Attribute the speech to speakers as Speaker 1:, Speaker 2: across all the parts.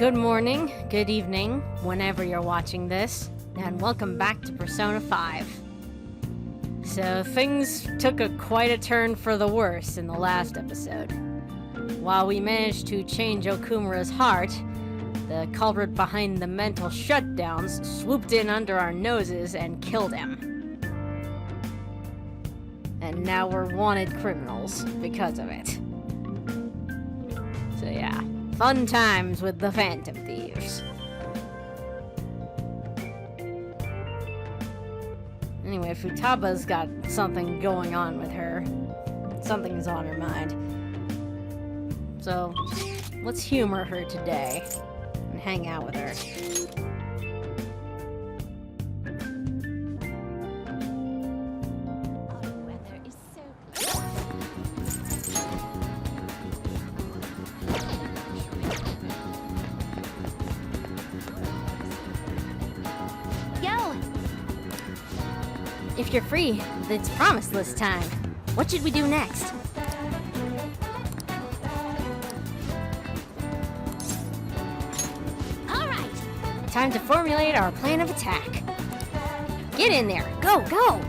Speaker 1: Good morning, good evening, whenever you're watching this, and welcome back to Persona 5. So things took quite a turn for the worse in the last episode. While we managed to change Okumura's heart, the culprit behind the mental shutdowns swooped in under our noses and killed him. And now we're wanted criminals because of it. So yeah, fun times with the Phantom Thieves. Anyway, Futaba's got something going on with her. Something's on her mind. So, let's humor her today and hang out with her. If you're free, it's promised this time. What should we do next? All right, time to formulate our plan of attack. Get in there, go, go!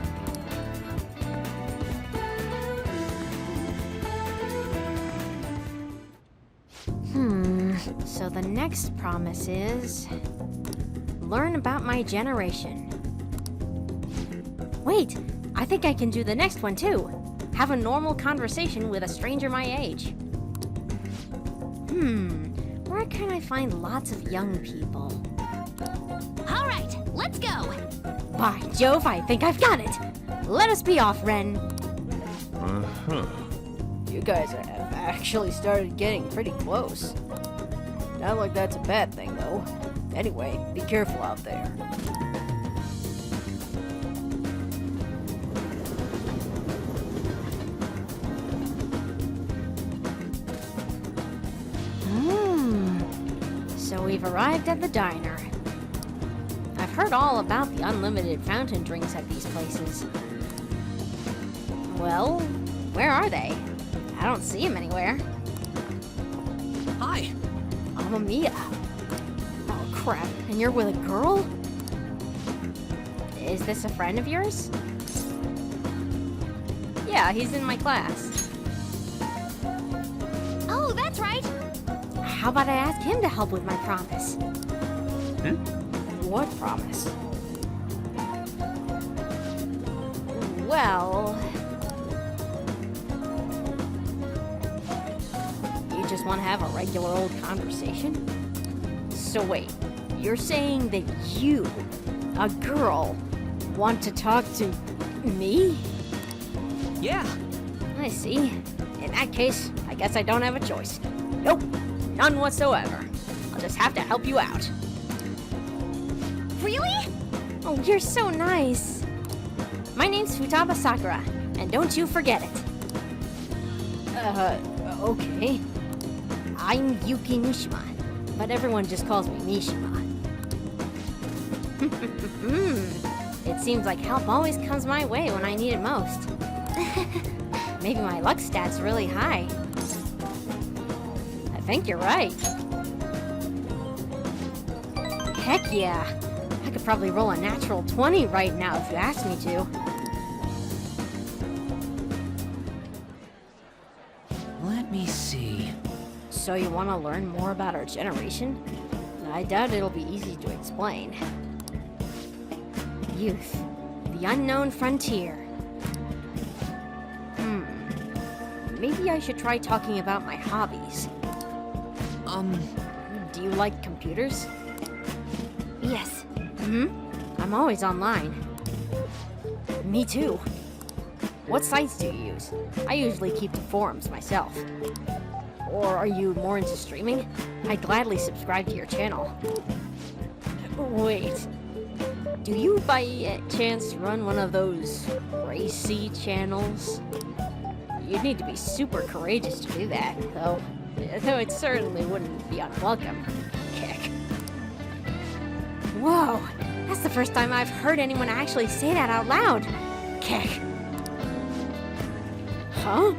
Speaker 1: So the next promise is... learn about my generation. Wait, I think I can do the next one too. Have a normal conversation with a stranger my age. Where can I find lots of young people? All right, let's go. By Jove, I think I've got it. Let us be off, Ren. You guys have actually started getting pretty close. Not like that's a bad thing, though. Anyway, be careful out there. So we've arrived at the diner. I've heard all about the unlimited fountain drinks at these places. Well, where are they? I don't see them anywhere.
Speaker 2: Hi.
Speaker 1: I'm Amiya. Oh crap, and you're with a girl? Is this a friend of yours? Yeah, he's in my class. Oh, that's right. How about I ask him to help with my promise? What promise? Well... you just want to have a regular old conversation? So wait, you're saying that you, a girl, want to talk to me?
Speaker 2: Yeah.
Speaker 1: I see. In that case, I guess I don't have a choice. Nope. None whatsoever. I'll just have to help you out. Really? Oh, you're so nice. My name's Futaba Sakura, and don't you forget it. Okay. I'm Yuki Mishima, but everyone just calls me Mishima. It seems like help always comes my way when I need it most. Maybe my luck stat's really high. I think you're right. Heck yeah. I could probably roll a natural 20 right now if you asked me to.
Speaker 2: Let me see.
Speaker 1: So you want to learn more about our generation? I doubt it'll be easy to explain. Youth. The unknown frontier. Maybe I should try talking about my hobbies. Do you like computers? Yes. I'm always online. Me too. What sites do you use? I usually keep to forums myself. Or are you more into streaming? I'd gladly subscribe to your channel. Wait. Do you by chance run one of those racy channels? You'd need to be super courageous to do that, though it certainly wouldn't be unwelcome. Kick. Whoa, that's the first time I've heard anyone actually say that out loud. Kick. Huh?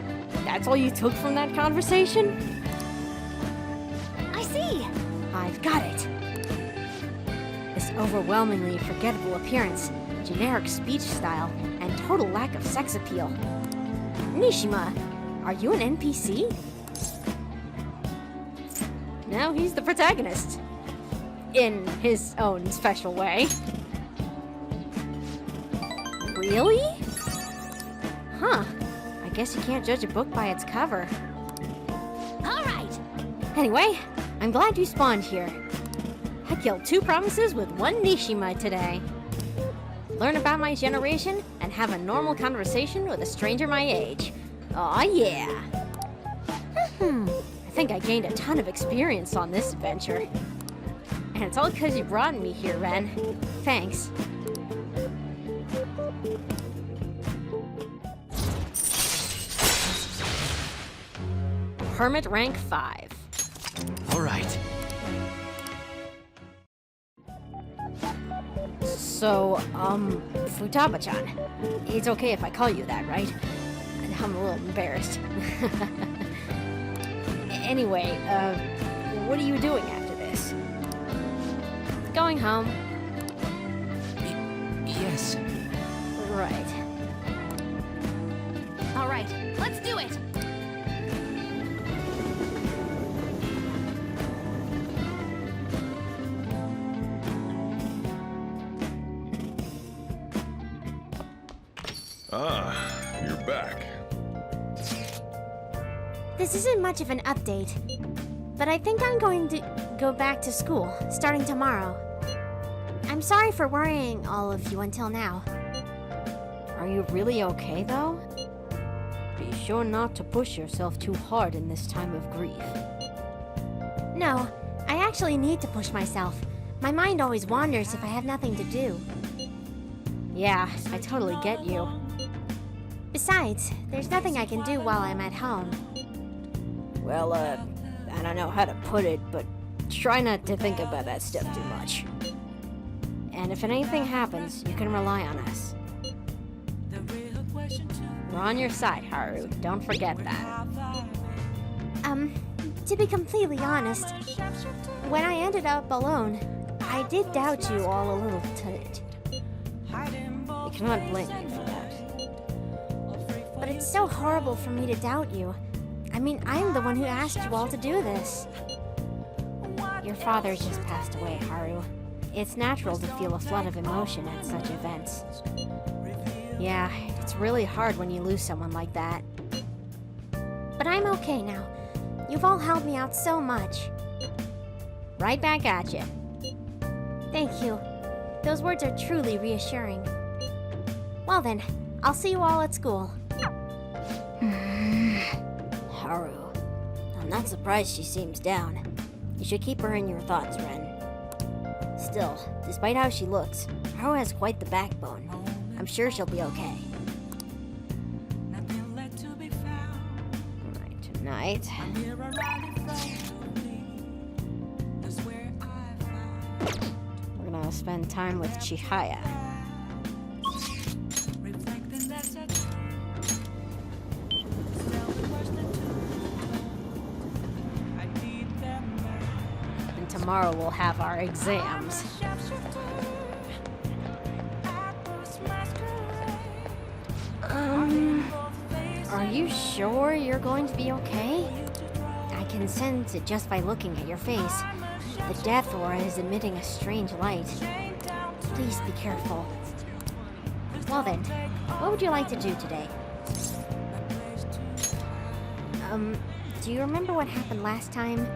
Speaker 1: That's all you took from that conversation? I see. I've got it! This overwhelmingly forgettable appearance, generic speech style, and total lack of sex appeal. Nishima, are you an NPC? No, he's the protagonist. In his own special way. Really? Huh. I guess you can't judge a book by its cover. Alright! Anyway, I'm glad you spawned here. I killed 2 promises with 1 Nishima today. Learn about my generation and have a normal conversation with a stranger my age. Aw, yeah! I think I gained a ton of experience on this adventure. And it's all because you brought me here, Ren. Thanks. Hermit rank 5.
Speaker 2: All right.
Speaker 1: So, Futaba-chan. It's okay if I call you that, right? I'm a little embarrassed. Anyway, what are you doing after this? Going home.
Speaker 2: Yes.
Speaker 1: Right.
Speaker 3: All right, let's do it!
Speaker 4: Ah, you're back.
Speaker 3: This isn't much of an update, but I think I'm going to go back to school, starting tomorrow. I'm sorry for worrying all of you until now.
Speaker 1: Are you really okay, though? Be sure not to push yourself too hard in this time of grief.
Speaker 3: No, I actually need to push myself. My mind always wanders if I have nothing to do.
Speaker 1: Yeah, I totally get you.
Speaker 3: Besides, there's nothing I can do while I'm at home.
Speaker 1: Well, I don't know how to put it, but try not to think about that stuff too much. And if anything happens, you can rely on us. We're on your side, Haru. Don't forget that.
Speaker 3: To be completely honest, when I ended up alone, I did doubt you all a little bit.
Speaker 1: I cannot blame you for that.
Speaker 3: But it's so horrible for me to doubt you. I mean, I'm the one who asked you all to do this.
Speaker 1: Your father just passed away, Haru. It's natural to feel a flood of emotion at such events. Yeah, it's really hard when you lose someone like that.
Speaker 3: But I'm okay now. You've all helped me out so much.
Speaker 1: Right back at you.
Speaker 3: Thank you. Those words are truly reassuring. Well then, I'll see you all at school.
Speaker 1: Haru. I'm not surprised she seems down. You should keep her in your thoughts, Ren. Still, despite how she looks, Haru has quite the backbone. I'm sure she'll be okay. Alright, tonight. We're gonna spend time with Chihaya. And tomorrow we'll have our exams. Are you sure you're going to be okay? I can sense it just by looking at your face. The death aura is emitting a strange light. Please be careful. Well then, what would you like to do today? Do you remember what happened last time?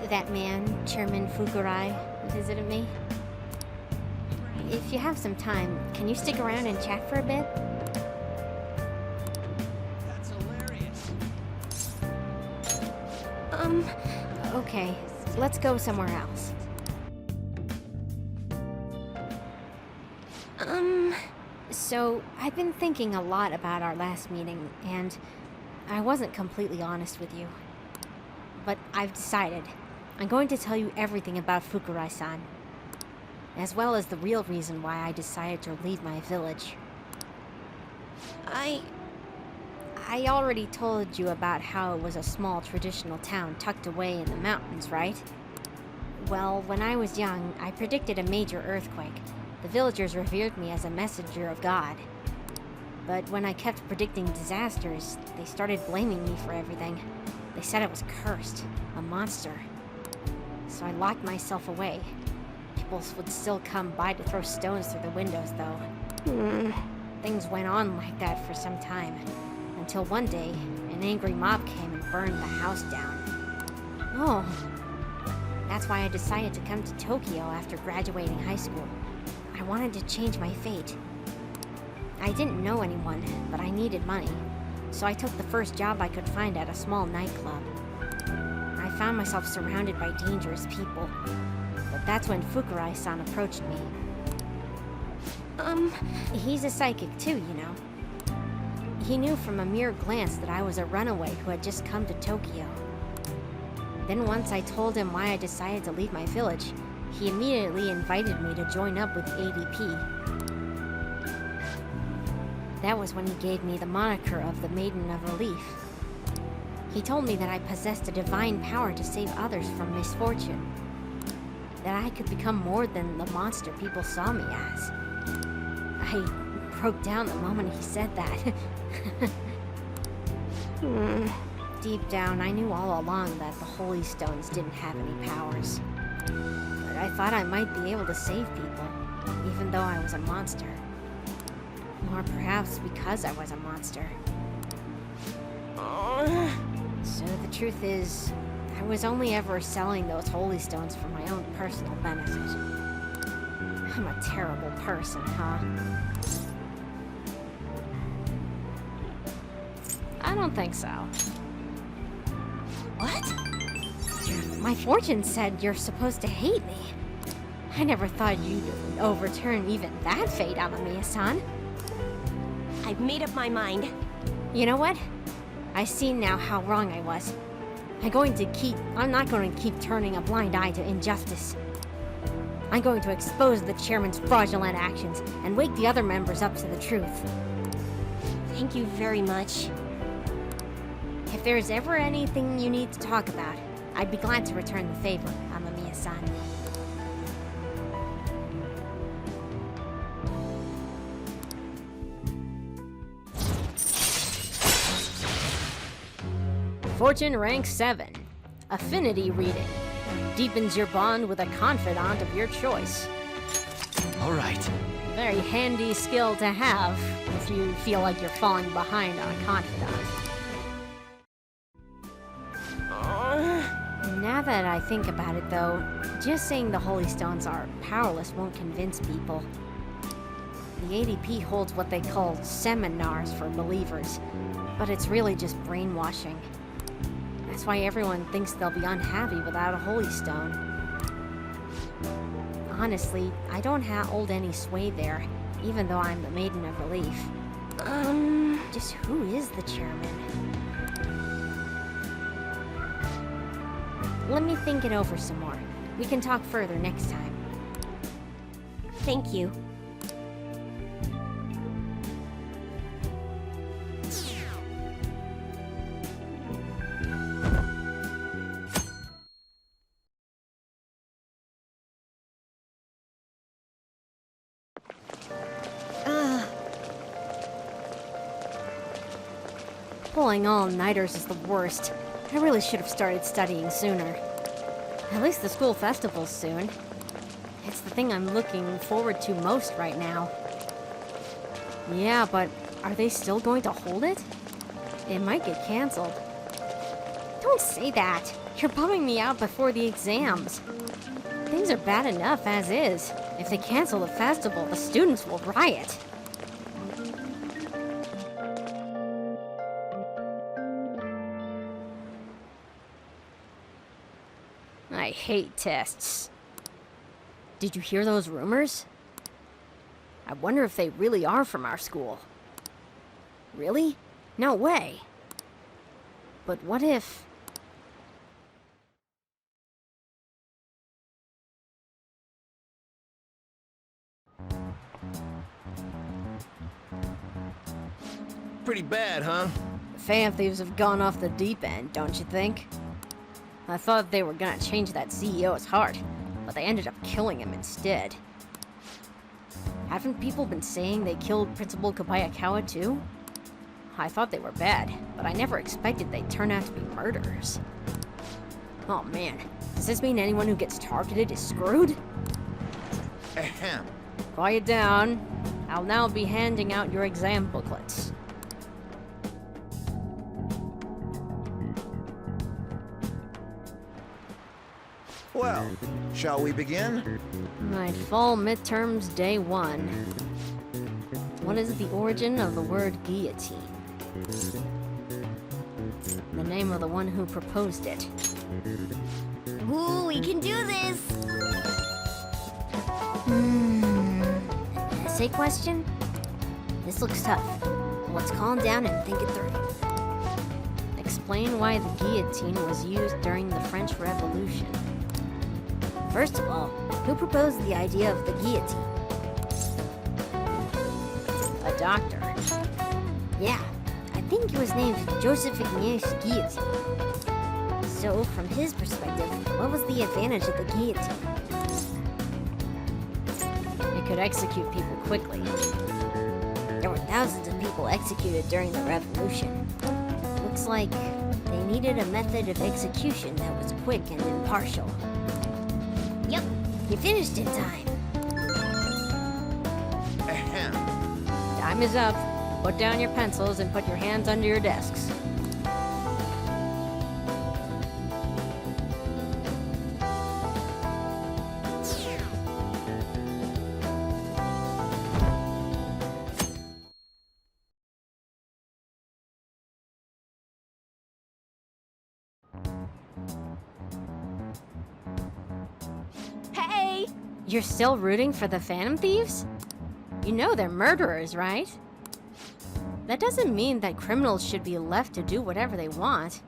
Speaker 1: That man, Chairman Fukurai, visited me? If you have some time, can you stick around and chat for a bit? Okay, let's go somewhere else. So I've been thinking a lot about our last meeting, and I wasn't completely honest with you. But I've decided. I'm going to tell you everything about Fukurai-san, as well as the real reason why I decided to leave my village. I already told you about how it was a small traditional town tucked away in the mountains, right?
Speaker 3: Well, when I was young, I predicted a major earthquake. The villagers revered me as a messenger of God. But when I kept predicting disasters, they started blaming me for everything. They said I was cursed, a monster. So I locked myself away. People would still come by to throw stones through the windows, though. Things went on like that for some time, until one day, an angry mob came and burned the house down. Oh. That's why I decided to come to Tokyo after graduating high school. I wanted to change my fate. I didn't know anyone, but I needed money, so I took the first job I could find at a small nightclub. I found myself surrounded by dangerous people, but that's when Fukurai-san approached me. He's a psychic too, you know. He knew from a mere glance that I was a runaway who had just come to Tokyo. Then once I told him why I decided to leave my village, he immediately invited me to join up with ADP. That was when he gave me the moniker of the Maiden of Relief. He told me that I possessed a divine power to save others from misfortune. That I could become more than the monster people saw me as. I broke down the moment he said that. Deep down, I knew all along that the Holy Stones didn't have any powers. But I thought I might be able to save people, even though I was a monster. Or perhaps because I was a monster. So the truth is, I was only ever selling those Holy Stones for my own personal benefit. I'm a terrible person, huh?
Speaker 1: I don't think so.
Speaker 3: What? My fortune said you're supposed to hate me. I never thought you'd overturn even that fate, Amamiya-san.
Speaker 5: I've made up my mind.
Speaker 3: You know what? I see now how wrong I was. I'm not going to keep turning a blind eye to injustice. I'm going to expose the chairman's fraudulent actions and wake the other members up to the truth.
Speaker 5: Thank you very much.
Speaker 3: If there's ever anything you need to talk about, I'd be glad to return the favor, Amamiya-san.
Speaker 1: Fortune rank 7. Affinity reading. Deepens your bond with a confidant of your choice.
Speaker 2: All right.
Speaker 1: Very handy skill to have if you feel like you're falling behind on a confidant.
Speaker 3: Now that I think about it, though, just saying the Holy Stones are powerless won't convince people. The ADP holds what they call seminars for believers, but it's really just brainwashing. That's why everyone thinks they'll be unhappy without a Holy Stone. Honestly, I don't hold any sway there, even though I'm the Maiden of Relief. Just who is the chairman? Let me think it over some more. We can talk further next time.
Speaker 5: Thank you.
Speaker 3: Pulling all-nighters is the worst. I really should have started studying sooner. At least the school festival's soon. It's the thing I'm looking forward to most right now. Yeah, but are they still going to hold it? It might get canceled. Don't say that. You're bumming me out before the exams. Things are bad enough as is. If they cancel the festival, the students will riot.
Speaker 1: I hate tests. Did you hear those rumors? I wonder if they really are from our school. Really? No way. But what if...
Speaker 2: Pretty bad, huh?
Speaker 1: The fan thieves have gone off the deep end, don't you think? I thought they were gonna change that CEO's heart, but they ended up killing him instead. Haven't people been saying they killed Principal Kabayakawa too? I thought they were bad, but I never expected they'd turn out to be murderers. Oh man, does this mean anyone who gets targeted is screwed?
Speaker 2: Ahem.
Speaker 1: Quiet down. I'll now be handing out your exam booklets.
Speaker 2: Well, shall we begin?
Speaker 1: Right, fall midterms day 1. What is the origin of the word guillotine? The name of the one who proposed it.
Speaker 5: Ooh, we can do this!
Speaker 3: Essay question? This looks tough. Let's calm down and think it through.
Speaker 1: Explain why the guillotine was used during the French Revolution.
Speaker 3: First of all, who proposed the idea of the guillotine?
Speaker 1: A doctor.
Speaker 3: Yeah, I think it was named Joseph Ignace Guillotine. So, from his perspective, what was the advantage of the guillotine?
Speaker 1: It could execute people quickly.
Speaker 3: There were thousands of people executed during the revolution. Looks like they needed a method of execution that was quick and impartial. Yep, you finished in time.
Speaker 2: Ahem.
Speaker 1: Time is up. Put down your pencils and put your hands under your desks.
Speaker 5: Hey!
Speaker 1: You're still rooting for the Phantom Thieves? You know they're murderers, right? That doesn't mean that criminals should be left to do whatever they want.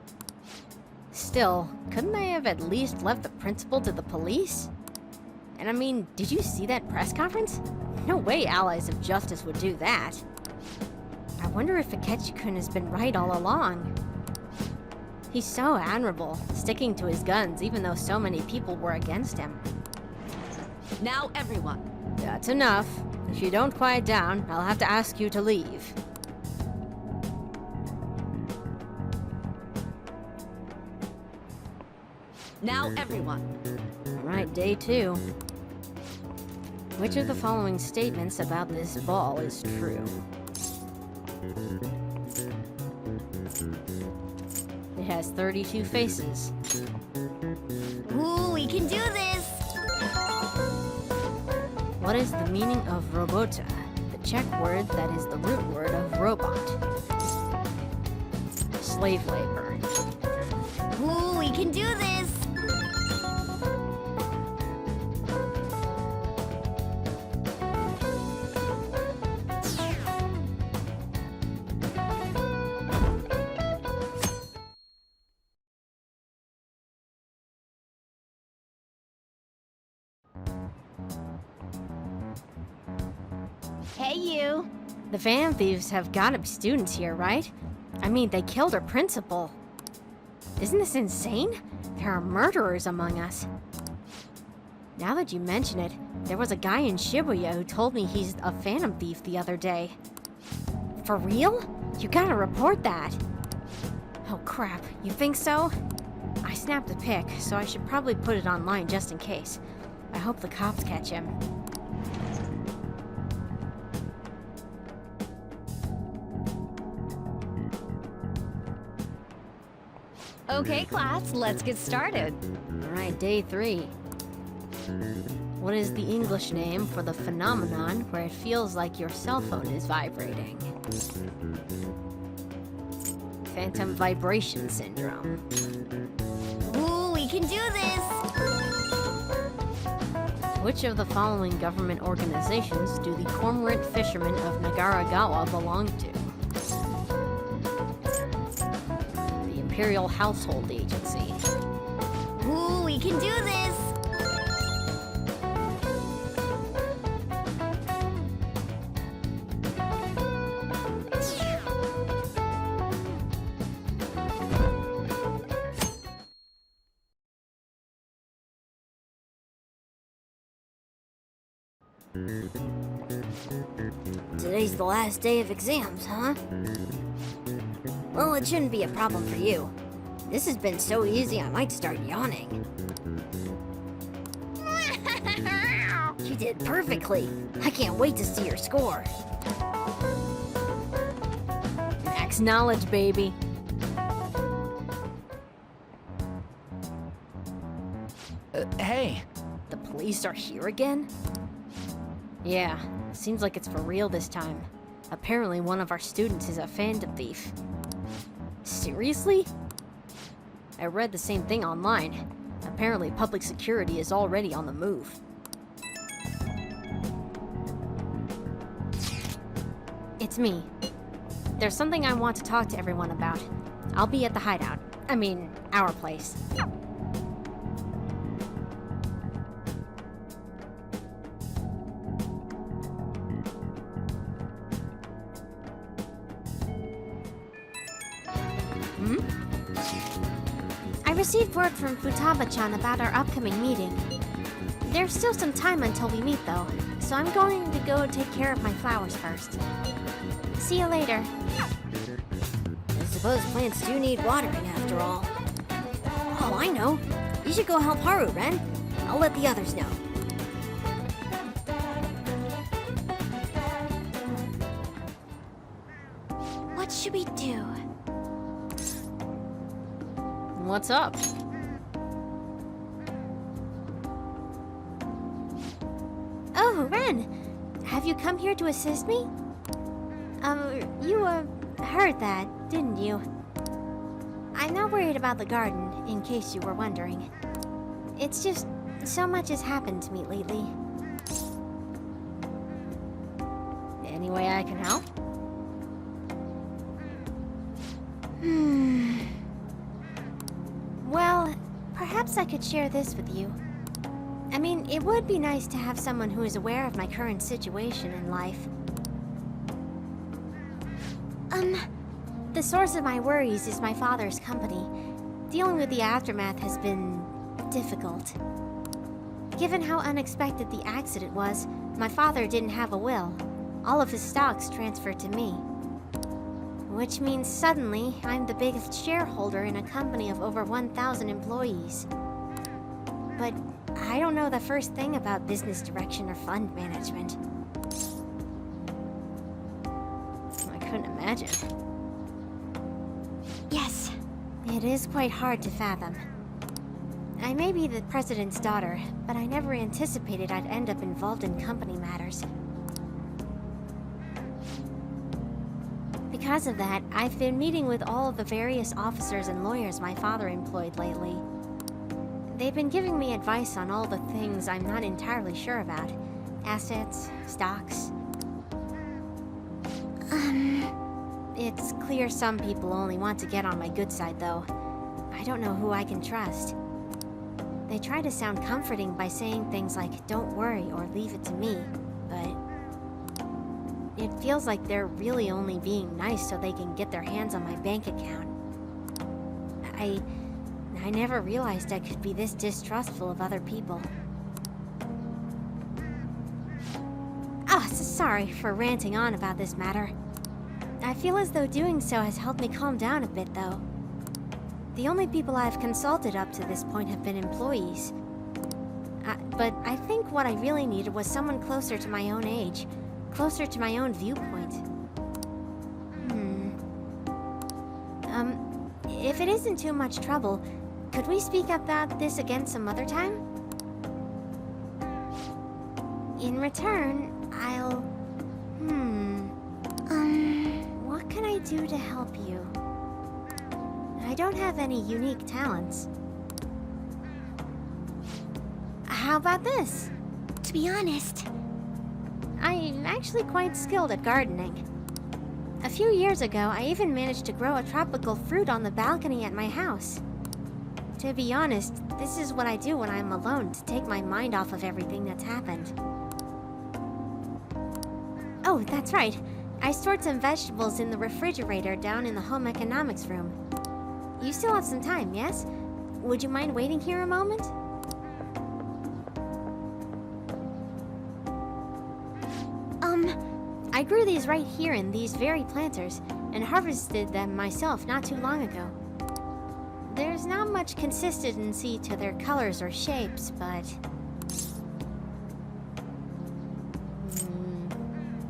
Speaker 1: Still, couldn't they have at least left the principal to the police? And I mean, did you see that press conference? No way allies of justice would do that. I wonder if Akechi-kun has been right all along. He's so admirable, sticking to his guns even though so many people were against him.
Speaker 6: Now everyone.
Speaker 1: That's enough. If you don't quiet down, I'll have to ask you to leave.
Speaker 6: Now everyone.
Speaker 1: Alright, day 2. Which of the following statements about this ball is true? It has 32 faces.
Speaker 5: Ooh, we can do this!
Speaker 1: What is the meaning of robota, the Czech word that is the root word of robot? Slave labor.
Speaker 5: Ooh, we can do this! Hey, you!
Speaker 1: The Phantom Thieves have gotta be students here, right? I mean, they killed our principal. Isn't this insane? There are murderers among us. Now that you mention it, there was a guy in Shibuya who told me he's a Phantom Thief the other day. For real? You gotta report that. Oh crap, you think so? I snapped the pic, so I should probably put it online just in case. I hope the cops catch him.
Speaker 6: Okay, class, let's get started.
Speaker 1: Alright, day 3. What is the English name for the phenomenon where it feels like your cell phone is vibrating? Phantom vibration syndrome.
Speaker 5: Ooh, we can do this!
Speaker 1: Which of the following government organizations do the cormorant fishermen of Nagaragawa belong to? The Imperial Household Agency.
Speaker 5: Ooh, we can do this!
Speaker 3: Today's the last day of exams, huh? Well, it shouldn't be a problem for you. This has been so easy I might start yawning. You did perfectly. I can't wait to see your score.
Speaker 1: Max knowledge, baby.
Speaker 7: Hey.
Speaker 1: The police are here again? Yeah, seems like it's for real this time. Apparently one of our students is a phantom thief. Seriously? I read the same thing online. Apparently public security is already on the move. It's me. There's something I want to talk to everyone about. I'll be at the hideout. I mean, our place.
Speaker 3: I received word from Futaba-chan about our upcoming meeting. There's still some time until we meet, though, so I'm going to go take care of my flowers first. See you later. I suppose plants do need watering after all. Oh, I know. You should go help Haru, Ren. I'll let the others know. What should we do?
Speaker 1: What's up?
Speaker 3: Oh, Ren! Have you come here to assist me? You heard that, didn't you? I'm not worried about the garden, in case you were wondering. It's just, so much has happened to me lately.
Speaker 1: Any way I can help?
Speaker 3: Well, perhaps I could share this with you. I mean, it would be nice to have someone who is aware of my current situation in life. The source of my worries is my father's company. Dealing with the aftermath has been difficult. Given how unexpected the accident was, my father didn't have a will. All of his stocks transferred to me. Which means suddenly, I'm the biggest shareholder in a company of over 1,000 employees. But I don't know the first thing about business direction or fund management.
Speaker 1: I couldn't imagine.
Speaker 3: Yes, it is quite hard to fathom. I may be the president's daughter, but I never anticipated I'd end up involved in company matters. Because of that, I've been meeting with all of the various officers and lawyers my father employed lately. They've been giving me advice on all the things I'm not entirely sure about. Assets, stocks. It's clear some people only want to get on my good side, though. I don't know who I can trust. They try to sound comforting by saying things like, "Don't worry," or "Leave it to me," but it feels like they're really only being nice so they can get their hands on my bank account. I never realized I could be this distrustful of other people. Oh, sorry for ranting on about this matter. I feel as though doing so has helped me calm down a bit, though. The only people I've consulted up to this point have been employees. But I think what I really needed was someone closer to my own age, closer to my own viewpoint. If it isn't too much trouble, could we speak about this again some other time? In return, I'll... what can I do to help you? I don't have any unique talents. How about this?
Speaker 5: To be honest,
Speaker 3: I'm actually quite skilled at gardening. A few years ago, I even managed to grow a tropical fruit on the balcony at my house. To be honest, this is what I do when I'm alone to take my mind off of everything that's happened. Oh, that's right. I stored some vegetables in the refrigerator down in the home economics room. You still have some time, yes? Would you mind waiting here a moment? I grew these right here in these very planters and harvested them myself not too long ago. There's not much consistency to their colors or shapes, but...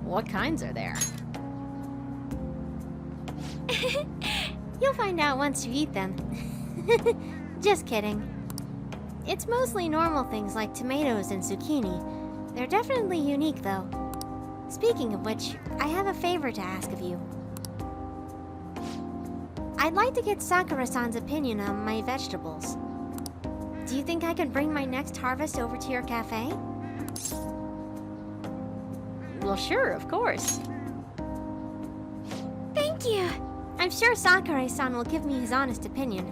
Speaker 1: What kinds are there?
Speaker 3: You'll find out once you eat them. Just kidding. It's mostly normal things like tomatoes and zucchini. They're definitely unique, though. Speaking of which, I have a favor to ask of you. I'd like to get Sakura-san's opinion on my vegetables. Do you think I could bring my next harvest over to your cafe?
Speaker 1: Well, sure, of course.
Speaker 3: Thank you! I'm sure Sakurai-san will give me his honest opinion.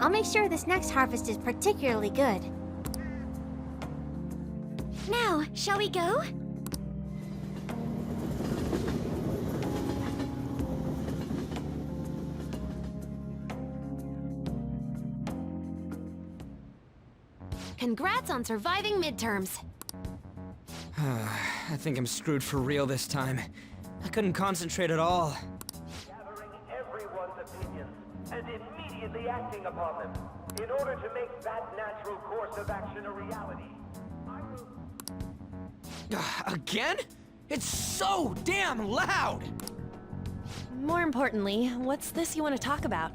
Speaker 3: I'll make sure this next harvest is particularly good.
Speaker 5: Now, shall we go?
Speaker 6: Congrats on surviving midterms.
Speaker 7: I think I'm screwed for real this time. I couldn't concentrate at all.
Speaker 8: Gathering everyone's opinions and immediately acting upon them in order to make that natural course of action a reality.
Speaker 7: Again? It's so damn loud!
Speaker 6: More importantly, what's this you want to talk about?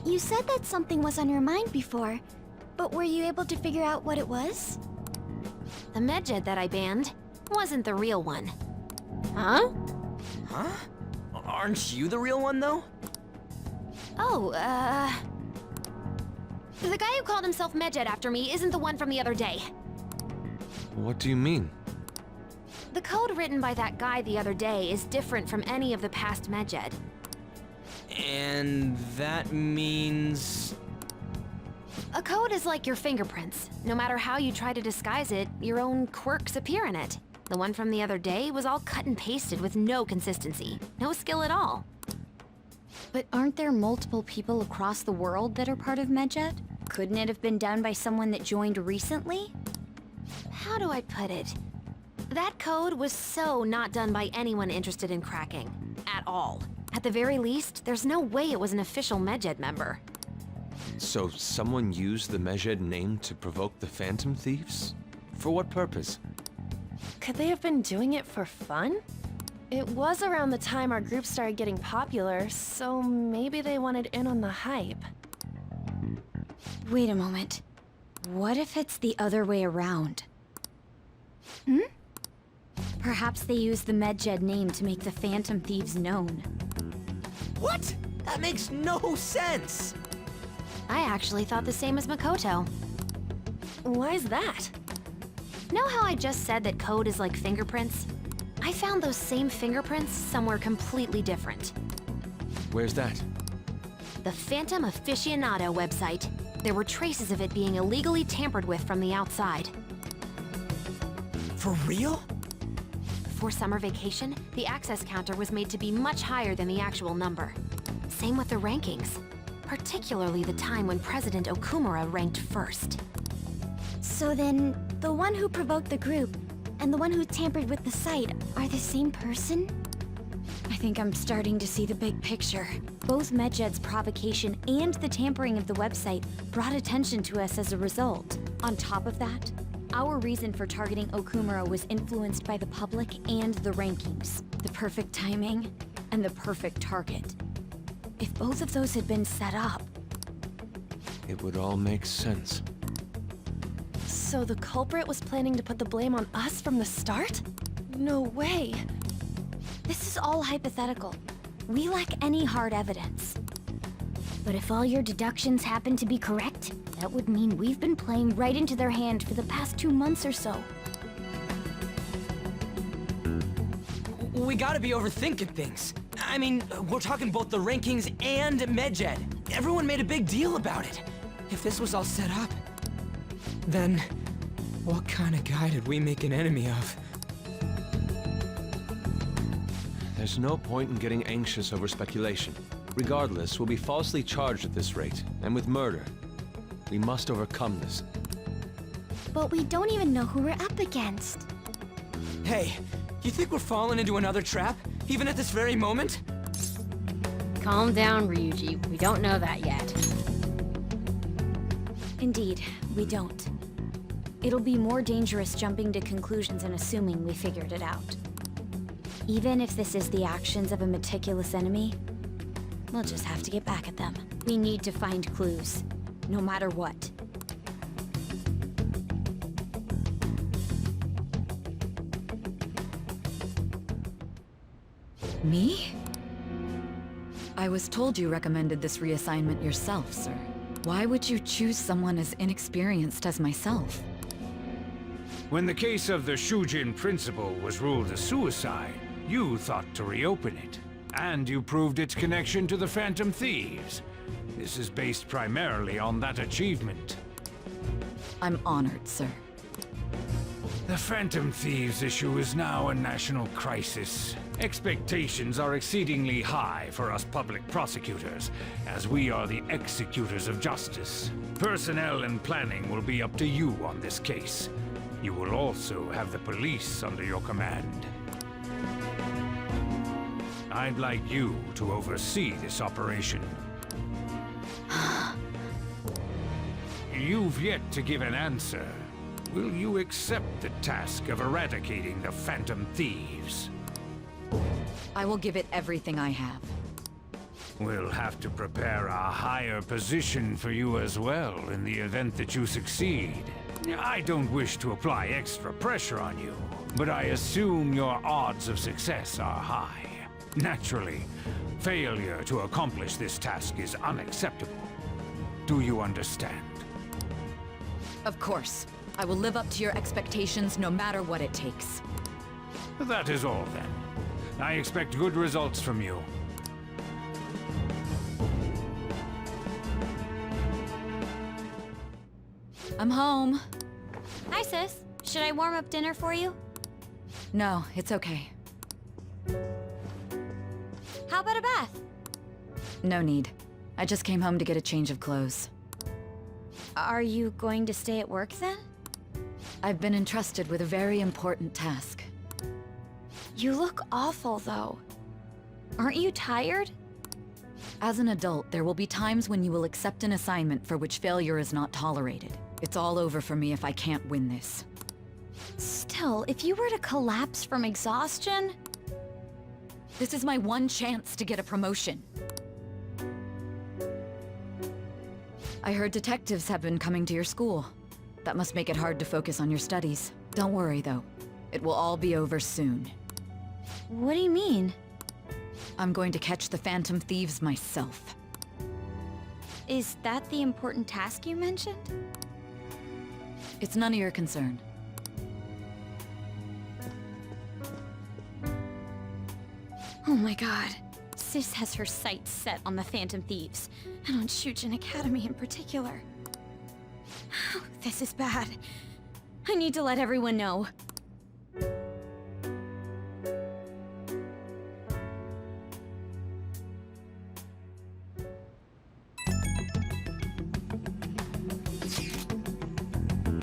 Speaker 5: You said that something was on your mind before, but were you able to figure out what it was?
Speaker 6: The medjed that I banned wasn't the real one.
Speaker 1: Huh?
Speaker 7: Huh? Aren't you the real one, though?
Speaker 6: Oh, the guy who called himself medjed after me isn't the one from the other day.
Speaker 4: What do you mean?
Speaker 6: The code written by that guy the other day is different from any of the past medjed.
Speaker 7: And that means...
Speaker 6: A code is like your fingerprints. No matter how you try to disguise it, your own quirks appear in it. The one from the other day was all cut and pasted with no consistency. No skill at all.
Speaker 9: But aren't there multiple people across the world that are part of Medjed? Couldn't it have been done by someone that joined recently?
Speaker 6: How do I put it? That code was so not done by anyone interested in cracking. At all. At the very least, there's no way it was an official Medjed member.
Speaker 4: So someone used the Medjed name to provoke the Phantom Thieves? For what purpose?
Speaker 10: Could they have been doing it for fun? It was around the time our group started getting popular, so maybe they wanted in on the hype.
Speaker 9: Wait a moment. What if it's the other way around? Perhaps they used the Medjed name to make the Phantom Thieves known.
Speaker 7: What? That makes no sense!
Speaker 6: I actually thought the same as Makoto.
Speaker 10: Why's that?
Speaker 6: Know how I just said that code is like fingerprints? I found those same fingerprints somewhere completely different.
Speaker 4: Where's that?
Speaker 6: The Phantom Aficionado website. There were traces of it being illegally tampered with from the outside.
Speaker 7: For real?
Speaker 6: For summer vacation, the access counter was made to be much higher than the actual number. Same with the rankings, particularly the time when President Okumura ranked first.
Speaker 5: So then, the one who provoked the group and the one who tampered with the site are the same person?
Speaker 9: I think I'm starting to see the big picture. Both Medjed's provocation and the tampering of the website brought attention to us as a result. On top of that, our reason for targeting Okumura was influenced by the public and the rankings. The perfect timing and the perfect target. If both of those had been set up...
Speaker 4: It would all make sense.
Speaker 10: So the culprit was planning to put the blame on us from the start? No way.
Speaker 9: This is all hypothetical. We lack any hard evidence.
Speaker 5: But if all your deductions happen to be correct, that would mean we've been playing right into their hand for the past 2 months or so.
Speaker 7: We gotta be overthinking things. I mean, we're talking both the rankings and Medjed. Everyone made a big deal about it. If this was all set up, then what kind of guy did we make an enemy of?
Speaker 4: There's no point in getting anxious over speculation. Regardless, we'll be falsely charged at this rate, and with murder. We must overcome this.
Speaker 5: But we don't even know who we're up against.
Speaker 7: Hey, you think we're falling into another trap? Even at this very moment?
Speaker 1: Calm down, Ryuji. We don't know that yet.
Speaker 9: Indeed, we don't. It'll be more dangerous jumping to conclusions and assuming we figured it out. Even if this is the actions of a meticulous enemy, we'll just have to get back at them. We need to find clues, no matter what.
Speaker 11: Me? I was told you recommended this reassignment yourself, sir. Why would you choose someone as inexperienced as myself?
Speaker 12: When the case of the Shujin principal was ruled a suicide, you thought to reopen it. And you proved its connection to the Phantom Thieves. This is based primarily on that achievement.
Speaker 11: I'm honored, sir.
Speaker 12: The Phantom Thieves issue is now a national crisis. Expectations are exceedingly high for us public prosecutors, as we are the executors of justice. Personnel and planning will be up to you on this case. You will also have the police under your command. I'd like you to oversee this operation. You've yet to give an answer. Will you accept the task of eradicating the Phantom Thieves?
Speaker 11: I will give it everything I have.
Speaker 12: We'll have to prepare a higher position for you as well in the event that you succeed. I don't wish to apply extra pressure on you, but I assume your odds of success are high. Naturally, failure to accomplish this task is unacceptable. Do you understand?
Speaker 11: Of course. I will live up to your expectations no matter what it takes.
Speaker 12: That is all then. I expect good results from you.
Speaker 11: I'm home.
Speaker 9: Hi, sis. Should I warm up dinner for you?
Speaker 11: No, it's okay.
Speaker 9: How about a bath?
Speaker 11: No need. I just came home to get a change of clothes.
Speaker 9: Are you going to stay at work then?
Speaker 11: I've been entrusted with a very important task.
Speaker 9: You look awful, though. Aren't you tired?
Speaker 11: As an adult, there will be times when you will accept an assignment for which failure is not tolerated. It's all over for me if I can't win this.
Speaker 9: Still, if you were to collapse from exhaustion...
Speaker 11: This is my one chance to get a promotion. I heard detectives have been coming to your school. That must make it hard to focus on your studies. Don't worry, though. It will all be over soon.
Speaker 9: What do you mean?
Speaker 11: I'm going to catch the Phantom Thieves myself.
Speaker 9: Is that the important task you mentioned?
Speaker 11: It's none of your concern.
Speaker 9: Oh my god. Sis has her sights set on the Phantom Thieves, and on Shujin Academy in particular. This is bad. I need to let everyone know.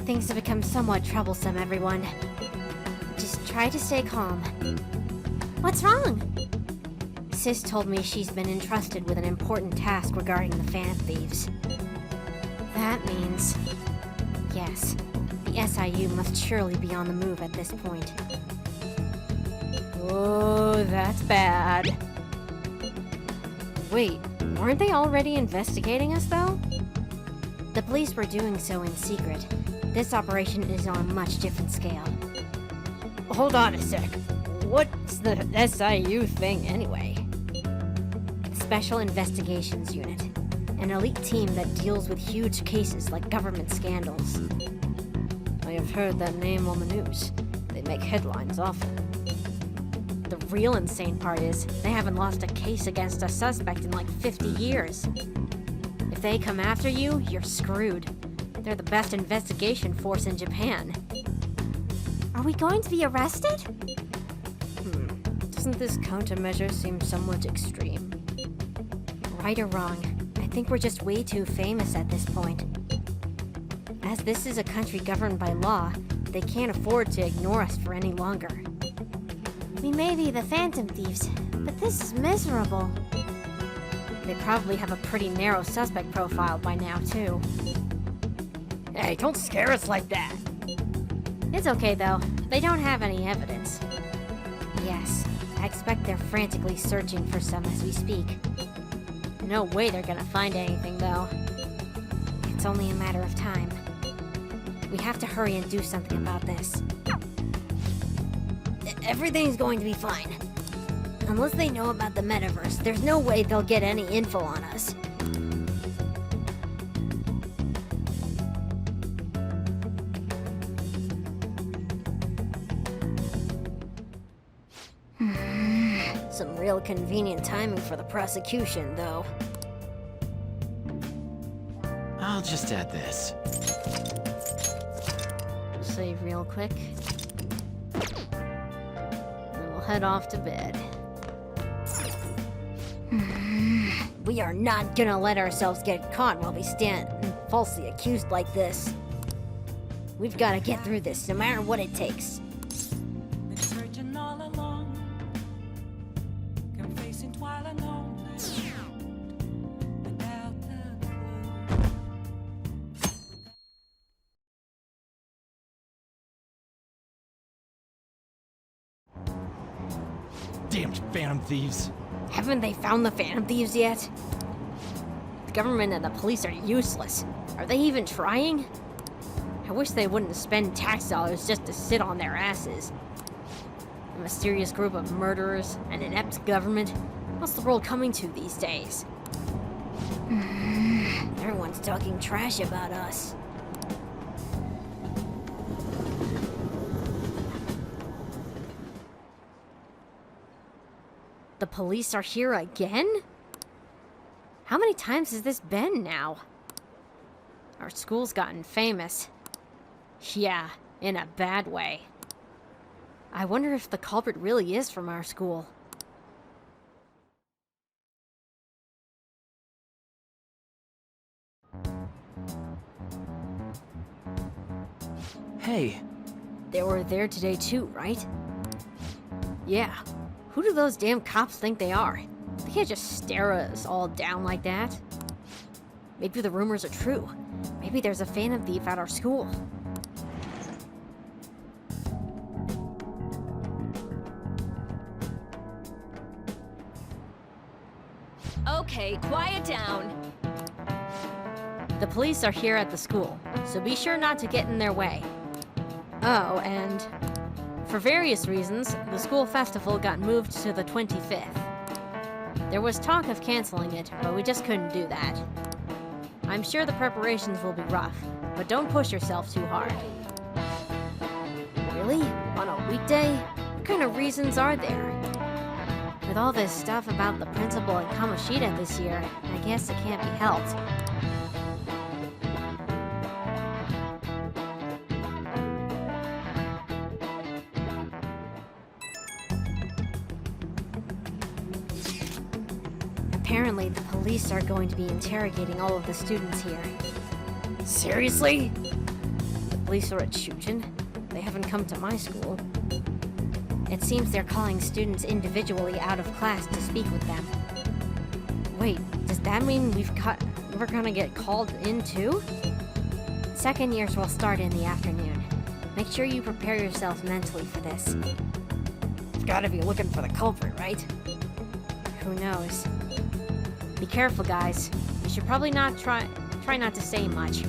Speaker 3: Things have become somewhat troublesome, everyone. Just try to stay calm. What's wrong? Sis told me she's been entrusted with an important task regarding the Phantom Thieves. That means... yes, the SIU must surely be on the move at this point.
Speaker 1: Oh, that's bad. Wait, weren't they already investigating us, though?
Speaker 3: The police were doing so in secret. This operation is on a much different scale.
Speaker 1: Hold on a sec. What's the SIU thing, anyway?
Speaker 3: Special Investigations Unit. An elite team that deals with huge cases like government scandals.
Speaker 1: I have heard that name on the news. They make headlines often.
Speaker 3: The real insane part is, they haven't lost a case against a suspect in like 50 years. If they come after you, you're screwed. They're the best investigation force in Japan. Are we going to be arrested?
Speaker 1: Doesn't this countermeasure seem somewhat extreme?
Speaker 3: Right or wrong, I think we're just way too famous at this point. As this is a country governed by law, they can't afford to ignore us for any longer.
Speaker 5: We may be the Phantom Thieves, but this is miserable.
Speaker 3: They probably have a pretty narrow suspect profile by now, too.
Speaker 1: Hey, don't scare us like that.
Speaker 3: It's okay, though. They don't have any evidence. Yes, I expect they're frantically searching for some as we speak. No way they're gonna find anything, though. It's only a matter of time. We have to hurry and do something about this. Everything's going to be fine. Unless they know about the metaverse, there's no way they'll get any info on us. Some real convenient timing for the prosecution, though.
Speaker 13: I'll just add this.
Speaker 3: Save real quick. Then we'll head off to bed. We are not gonna let ourselves get caught while we stand falsely accused like this. We've gotta get through this, no matter what it takes.
Speaker 14: Been searching all along, confessing while I know without a clue.
Speaker 13: Damned Phantom Thieves.
Speaker 3: Haven't they found the Phantom Thieves yet? The government and the police are useless. Are they even trying? I wish they wouldn't spend tax dollars just to sit on their asses. A mysterious group of murderers, an inept government. What's the world coming to these days? Everyone's talking trash about us. The police are here again? How many times has this been now? Our school's gotten famous. Yeah, in a bad way. I wonder if the culprit really is from our school.
Speaker 7: Hey.
Speaker 3: They were there today too, right? Yeah. Who do those damn cops think they are? They can't just stare us all down like that. Maybe the rumors are true. Maybe there's a Phantom Thief at our school.
Speaker 5: Okay, quiet down.
Speaker 3: The police are here at the school, so be sure not to get in their way. Oh, and for various reasons, the school festival got moved to the 25th. There was talk of canceling it, but we just couldn't do that. I'm sure the preparations will be rough, but don't push yourself too hard. Really? On a weekday? What kind of reasons are there? With all this stuff about the principal and Kamoshida this year, I guess it can't be helped. Apparently, the police are going to be interrogating all of the students here. Seriously? The police are at Shujin? They haven't come to my school. It seems they're calling students individually out of class to speak with them. Wait, does that mean we're gonna get called in too? Second years will start in the afternoon. Make sure you prepare yourselves mentally for this. You've gotta be looking for the culprit, right? Who knows? Be careful, guys. You should probably not try not to say much.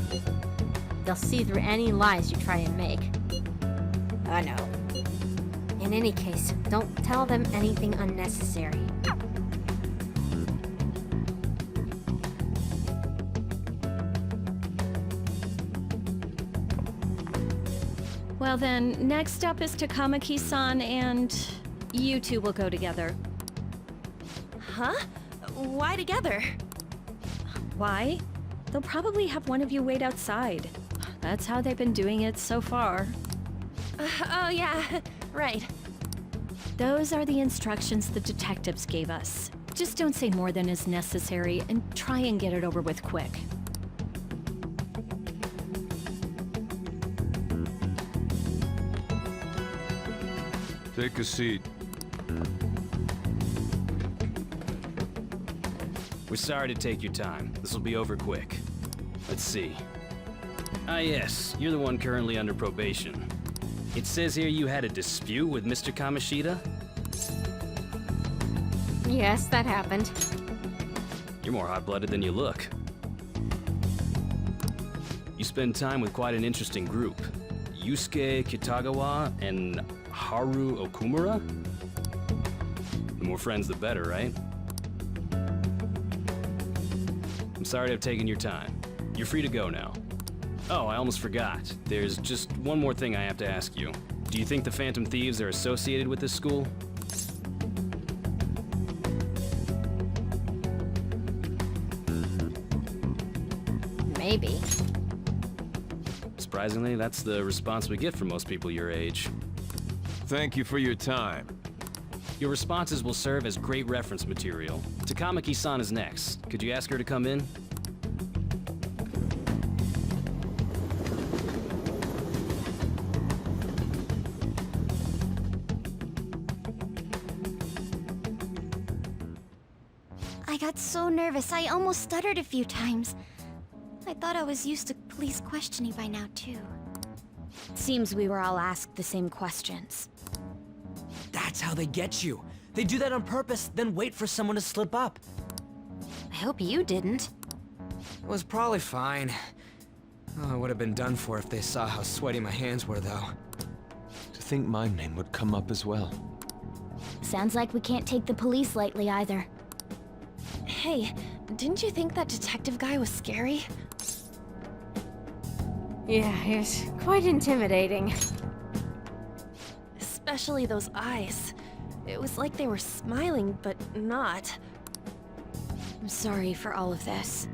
Speaker 3: They'll see through any lies you try and make. I know. In any case, don't tell them anything unnecessary.
Speaker 10: Well then, next up is Takamaki-san, and you two will go together.
Speaker 9: Huh? Why together?
Speaker 10: Why? They'll probably have one of you wait outside. That's how they've been doing it so far.
Speaker 9: Oh yeah, right.
Speaker 10: Those are the instructions the detectives gave us. Just don't say more than is necessary and try and get it over with quick.
Speaker 4: Take a seat.
Speaker 15: We're sorry to take your time. This will be over quick. Let's see. Ah yes, you're the one currently under probation. It says here you had a dispute with Mr. Kamishita?
Speaker 1: Yes, that happened.
Speaker 15: You're more hot-blooded than you look. You spend time with quite an interesting group. Yusuke Kitagawa and Haru Okumura? The more friends, the better, right? I'm sorry to have taken your time. You're free to go now. Oh, I almost forgot. There's just one more thing I have to ask you. Do you think the Phantom Thieves are associated with this school?
Speaker 1: Maybe.
Speaker 15: Surprisingly, that's the response we get from most people your age.
Speaker 4: Thank you for your time.
Speaker 15: Your responses will serve as great reference material. Takamaki-san is next. Could you ask her to come in?
Speaker 9: I got so nervous, I almost stuttered a few times. I thought I was used to police questioning by now, too.
Speaker 5: Seems we were all asked the same questions.
Speaker 7: That's how they get you. They do that on purpose, then wait for someone to slip up.
Speaker 6: I hope you didn't.
Speaker 7: It was probably fine. Oh, I would have been done for if they saw how sweaty my hands were, though.
Speaker 4: To think my name would come up as well.
Speaker 5: Sounds like we can't take the police lightly either.
Speaker 10: Hey, didn't you think that detective guy was scary?
Speaker 1: Yeah, he was quite intimidating.
Speaker 10: Especially those eyes. It was like they were smiling, but not.
Speaker 5: I'm sorry for all of this.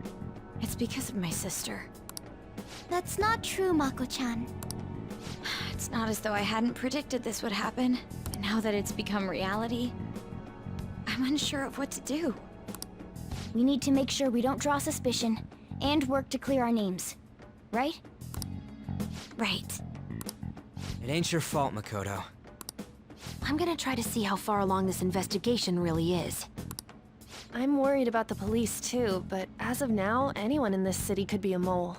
Speaker 5: It's because of my sister.
Speaker 9: That's not true, Mako-chan.
Speaker 5: It's not as though I hadn't predicted this would happen, but now that it's become reality, I'm unsure of what to do. We need to make sure we don't draw suspicion, and work to clear our names. Right? Right.
Speaker 7: It ain't your fault, Makoto.
Speaker 6: I'm gonna try to see how far along this investigation really is.
Speaker 10: I'm worried about the police too, but as of now, anyone in this city could be a mole.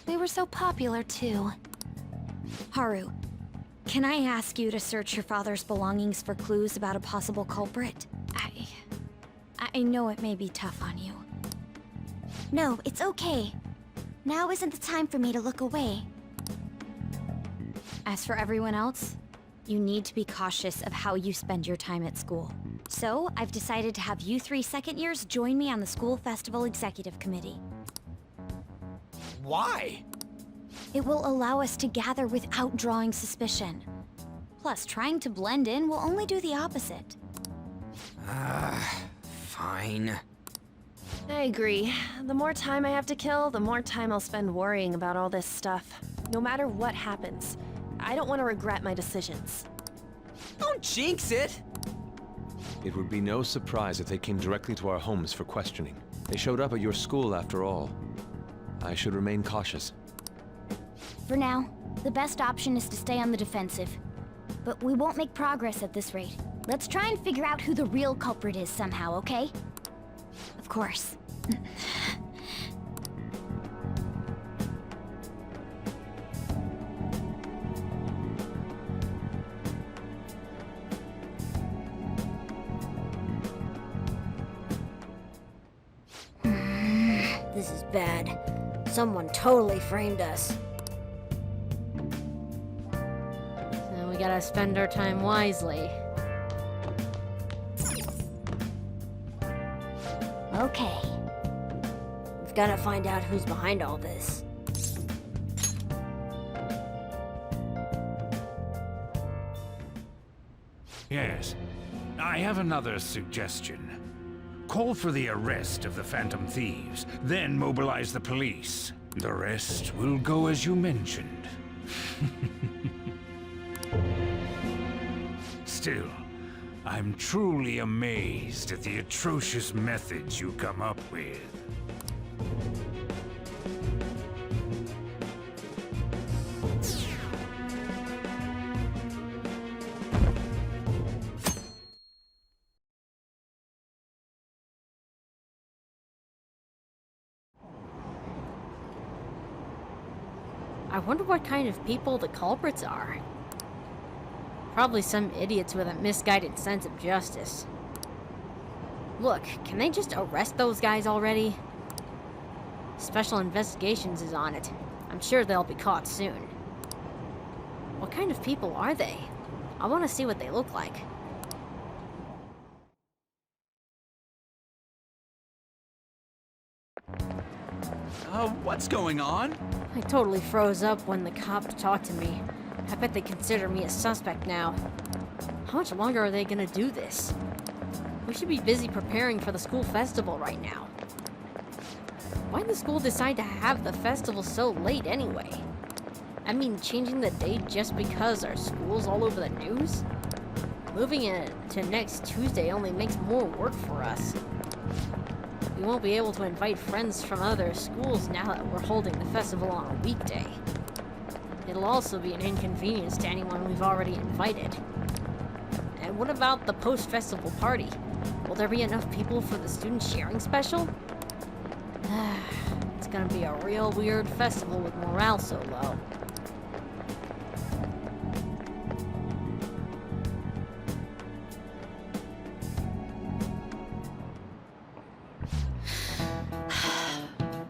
Speaker 6: We were so popular too.
Speaker 5: Haru, can I ask you to search your father's belongings for clues about a possible culprit? I know it may be tough on you.
Speaker 9: No, it's okay. Now isn't the time for me to look away.
Speaker 5: As for everyone else, you need to be cautious of how you spend your time at school. So, I've decided to have you 3 second years join me on the school festival executive committee.
Speaker 7: Why?
Speaker 5: It will allow us to gather without drawing suspicion. Plus, trying to blend in will only do the opposite.
Speaker 7: Fine.
Speaker 10: I agree. The more time I have to kill, the more time I'll spend worrying about all this stuff. No matter what happens. I don't want to regret my decisions.
Speaker 7: Don't jinx it!
Speaker 4: It would be no surprise if they came directly to our homes for questioning. They showed up at your school after all. I should remain cautious.
Speaker 5: For now, the best option is to stay on the defensive. But we won't make progress at this rate. Let's try and figure out who the real culprit is somehow, okay? Of course.
Speaker 1: This is bad. Someone totally framed us. So we gotta spend our time wisely.
Speaker 5: Okay.
Speaker 1: We've gotta find out who's behind all this.
Speaker 12: Yes. I have another suggestion. Call for the arrest of the Phantom Thieves, then mobilize the police. The rest will go as you mentioned. Still, I'm truly amazed at the atrocious methods you come up with.
Speaker 1: I wonder what kind of people the culprits are. Probably some idiots with a misguided sense of justice. Look, can they just arrest those guys already? Special Investigations is on it. I'm sure they'll be caught soon. What kind of people are they? I want to see what they look like.
Speaker 13: What's going on?
Speaker 1: I totally froze up when the cops talked to me. I bet they consider me a suspect now. How much longer are they gonna do this? We should be busy preparing for the school festival right now. Why'd the school decide to have the festival so late anyway? I mean, changing the date just because our school's all over the news? Moving it to next Tuesday only makes more work for us. We won't be able to invite friends from other schools now that we're holding the festival on a weekday. It'll also be an inconvenience to anyone we've already invited. And what about the post-festival party? Will there be enough people for the student sharing special? It's gonna be a real weird festival with morale so low.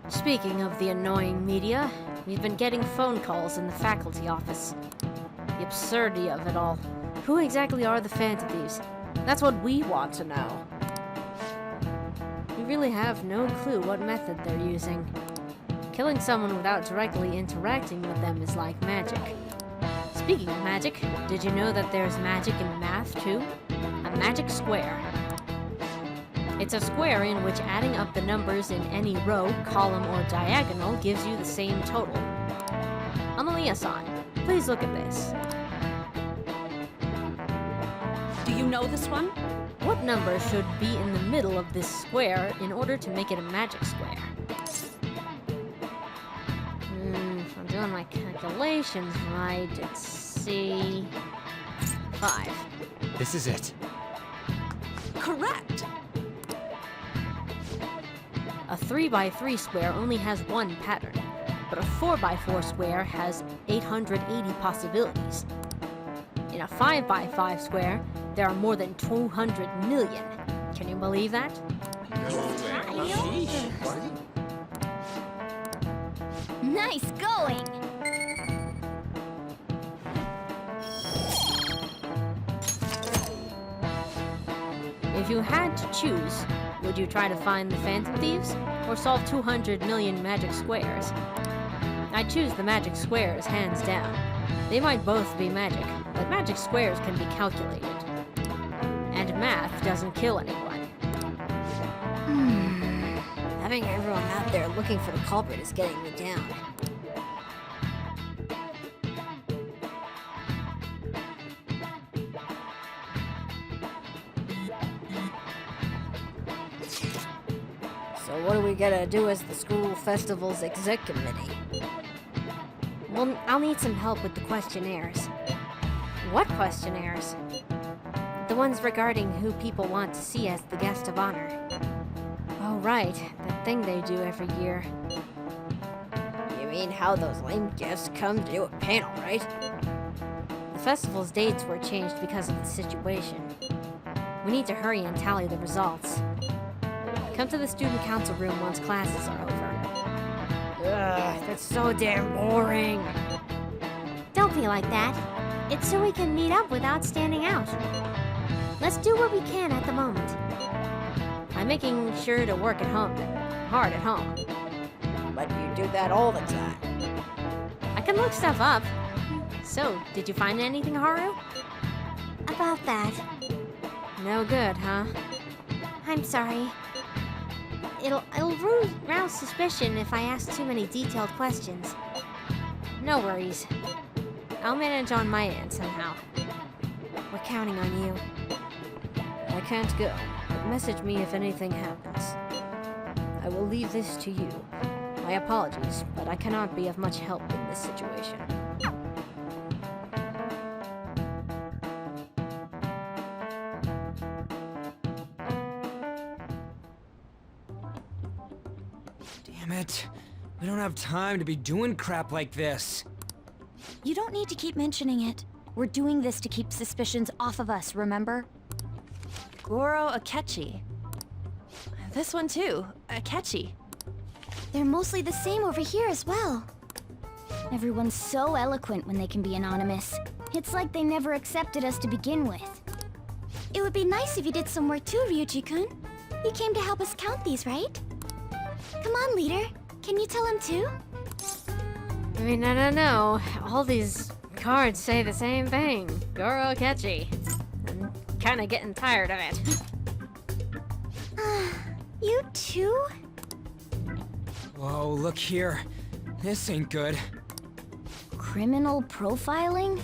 Speaker 1: Speaking of the annoying media, we've been getting phone calls in the faculty office. The absurdity of it all. Who exactly are the Phantom Thieves? That's what we want to know. We really have no clue what method they're using. Killing someone without directly interacting with them is like magic. Speaking of magic, did you know that there's magic in math too? A magic square. It's a square in which adding up the numbers in any row, column, or diagonal gives you the same total. Amalia-san, please look at this.
Speaker 16: Do you know this one?
Speaker 1: What number should be in the middle of this square in order to make it a magic square? If I'm doing my calculations right, it's C... 5.
Speaker 13: This is it.
Speaker 16: Correct!
Speaker 1: A 3x3 square only has one pattern, but a 4x4 square has 880 possibilities. In a 5x5 square, there are more than 200 million. Can you believe that?
Speaker 5: Nice going!
Speaker 1: If you had to choose, would you try to find the Phantom Thieves, or solve 200 million magic squares? I'd choose the magic squares, hands down. They might both be magic, but magic squares can be calculated. And math doesn't kill anyone.
Speaker 3: Having everyone out there looking for the culprit is getting me down. So what are we gonna do as the school festival's exec committee? Well, I'll need some help with the questionnaires.
Speaker 1: What questionnaires?
Speaker 3: The ones regarding who people want to see as the guest of honor.
Speaker 1: Oh, right. That thing they do every year.
Speaker 3: You mean how those lame guests come to do a panel, right?
Speaker 1: The festival's dates were changed because of the situation. We need to hurry and tally the results. Come to the student council room once classes are over.
Speaker 3: Ugh, that's so damn boring.
Speaker 5: Don't be like that. It's so we can meet up without standing out. Let's do what we can at the moment.
Speaker 1: I'm making sure to work at home, hard at home.
Speaker 3: But you do that all the time.
Speaker 1: I can look stuff up. So, did you find anything, Haru?
Speaker 5: About that.
Speaker 1: No good, huh?
Speaker 5: I'm sorry. It'll rouse suspicion if I ask too many detailed questions.
Speaker 1: No worries. I'll manage on my end somehow.
Speaker 3: We're counting on you.
Speaker 1: I can't go, but message me if anything happens. I will leave this to you. My apologies, but I cannot be of much help in this situation.
Speaker 7: Damn it. We don't have time to be doing crap like this.
Speaker 9: You don't need to keep mentioning it. We're doing this to keep suspicions off of us, remember?
Speaker 10: Goro Akechi. This one too, Akechi.
Speaker 9: They're mostly the same over here as well. Everyone's so eloquent when they can be anonymous. It's like they never accepted us to begin with. It would be nice if you did some work too, Ryuji-kun. He came to help us count these, right? Come on, leader. Can you tell him too?
Speaker 1: I mean, I don't know. All these cards say the same thing. Goro Akechi. I'm kinda getting tired of it.
Speaker 9: You too?
Speaker 7: Whoa, look here. This ain't good.
Speaker 9: Criminal profiling?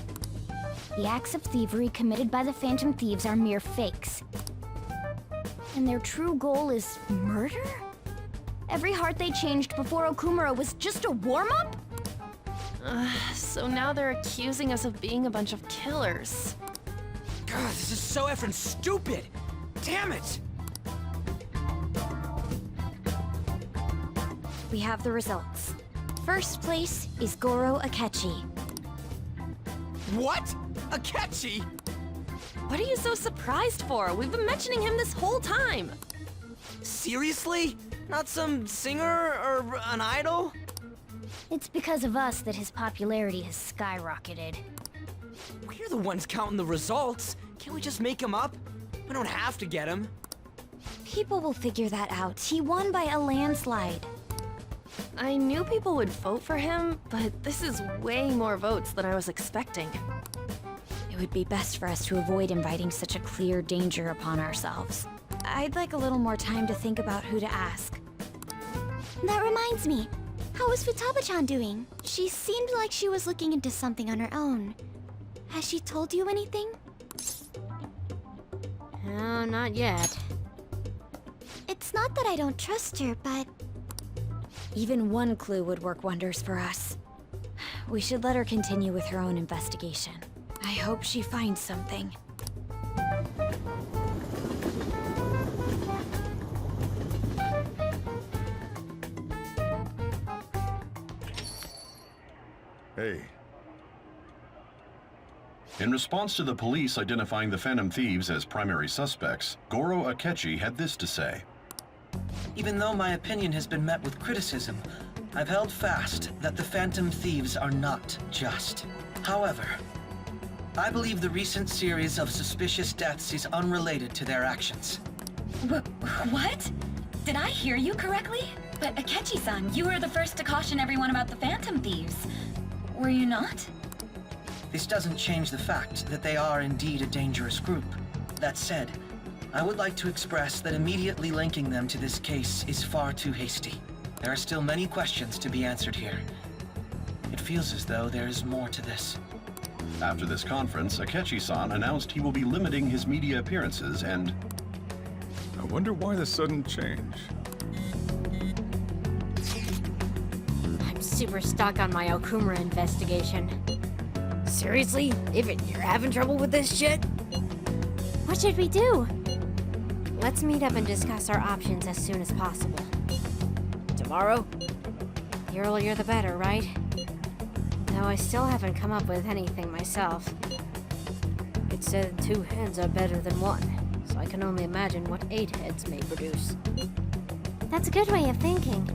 Speaker 9: The acts of thievery committed by the Phantom Thieves are mere fakes. And their true goal is murder? Every heart they changed before Okumura was just a warm-up?
Speaker 10: So now they're accusing us of being a bunch of killers.
Speaker 7: God, this is so effing stupid! Damn it!
Speaker 9: We have the results. First place is Goro Akechi.
Speaker 7: What? Akechi?
Speaker 10: What are you so surprised for? We've been mentioning him this whole time.
Speaker 7: Seriously? Not some singer or an idol?
Speaker 9: It's because of us that his popularity has skyrocketed.
Speaker 7: We're the ones counting the results. Can't we just make him up? We don't have to get him.
Speaker 9: People will figure that out. He won by a landslide.
Speaker 10: I knew people would vote for him, but this is way more votes than I was expecting.
Speaker 9: It would be best for us to avoid inviting such a clear danger upon ourselves. I'd like a little more time to think about who to ask. That reminds me. How is Futaba-chan doing? She seemed like she was looking into something on her own. Has she told you anything?
Speaker 1: No, not yet.
Speaker 9: It's not that I don't trust her, but... Even one clue would work wonders for us. We should let her continue with her own investigation. I hope she finds something.
Speaker 17: Hey.
Speaker 18: In response to the police identifying the Phantom Thieves as primary suspects, Goro Akechi had this to say.
Speaker 19: Even though my opinion has been met with criticism, I've held fast that the Phantom Thieves are not just. However, I believe the recent series of suspicious deaths is unrelated to their actions.
Speaker 5: What? Did I hear you correctly? But Akechi-san, you were the first to caution everyone about the Phantom Thieves. Were you not?
Speaker 19: This doesn't change the fact that they are indeed a dangerous group. That said, I would like to express that immediately linking them to this case is far too hasty. There are still many questions to be answered here. It feels as though there is more to this.
Speaker 18: After this conference, Akechi-san announced he will be limiting his media appearances and...
Speaker 17: I wonder why the sudden change.
Speaker 1: I'm super stuck on my Okumura investigation. Seriously? Even you're having trouble with this shit?
Speaker 3: What should we do? Let's meet up and discuss our options as soon as possible.
Speaker 1: Tomorrow?
Speaker 3: The earlier the better, right? Though I still haven't come up with anything myself.
Speaker 1: It said 2 heads are better than 1, so I can only imagine what 8 heads may produce.
Speaker 3: That's a good way of thinking.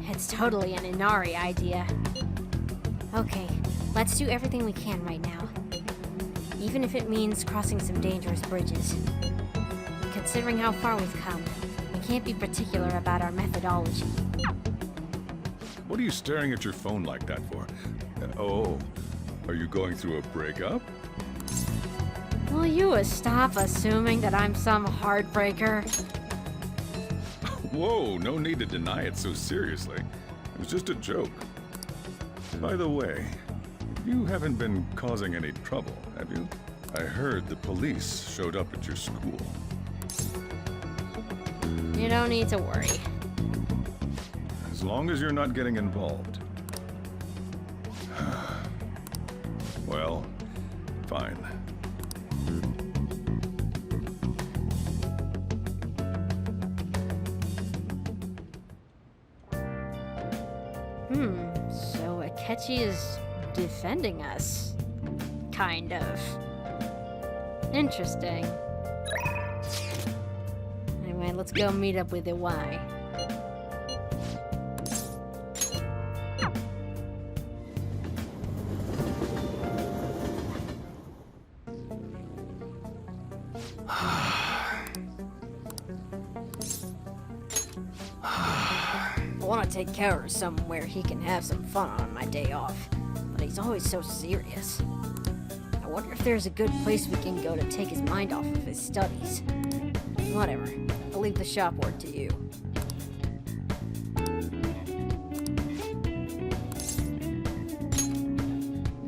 Speaker 1: It's totally an Inari idea.
Speaker 3: Okay, let's do everything we can right now.
Speaker 1: Even if it means crossing some dangerous bridges. Considering how far we've come, we can't be particular about our methodology.
Speaker 17: What are you staring at your phone like that for? Oh, are you going through a breakup?
Speaker 1: Will you stop assuming that I'm some heartbreaker?
Speaker 17: Whoa, no need to deny it so seriously. It was just a joke. By the way, you haven't been causing any trouble, have you? I heard the police showed up at your school.
Speaker 1: You don't need to worry.
Speaker 17: As long as you're not getting involved. Well, fine.
Speaker 1: So Akechi is defending us. Kind of. Interesting. Anyway, let's go meet up with Iwai. I want to take Kaoru somewhere he can have some fun on my day off, but he's always so serious. I wonder if there's a good place we can go to take his mind off of his studies. Whatever, I'll leave the shop word to you.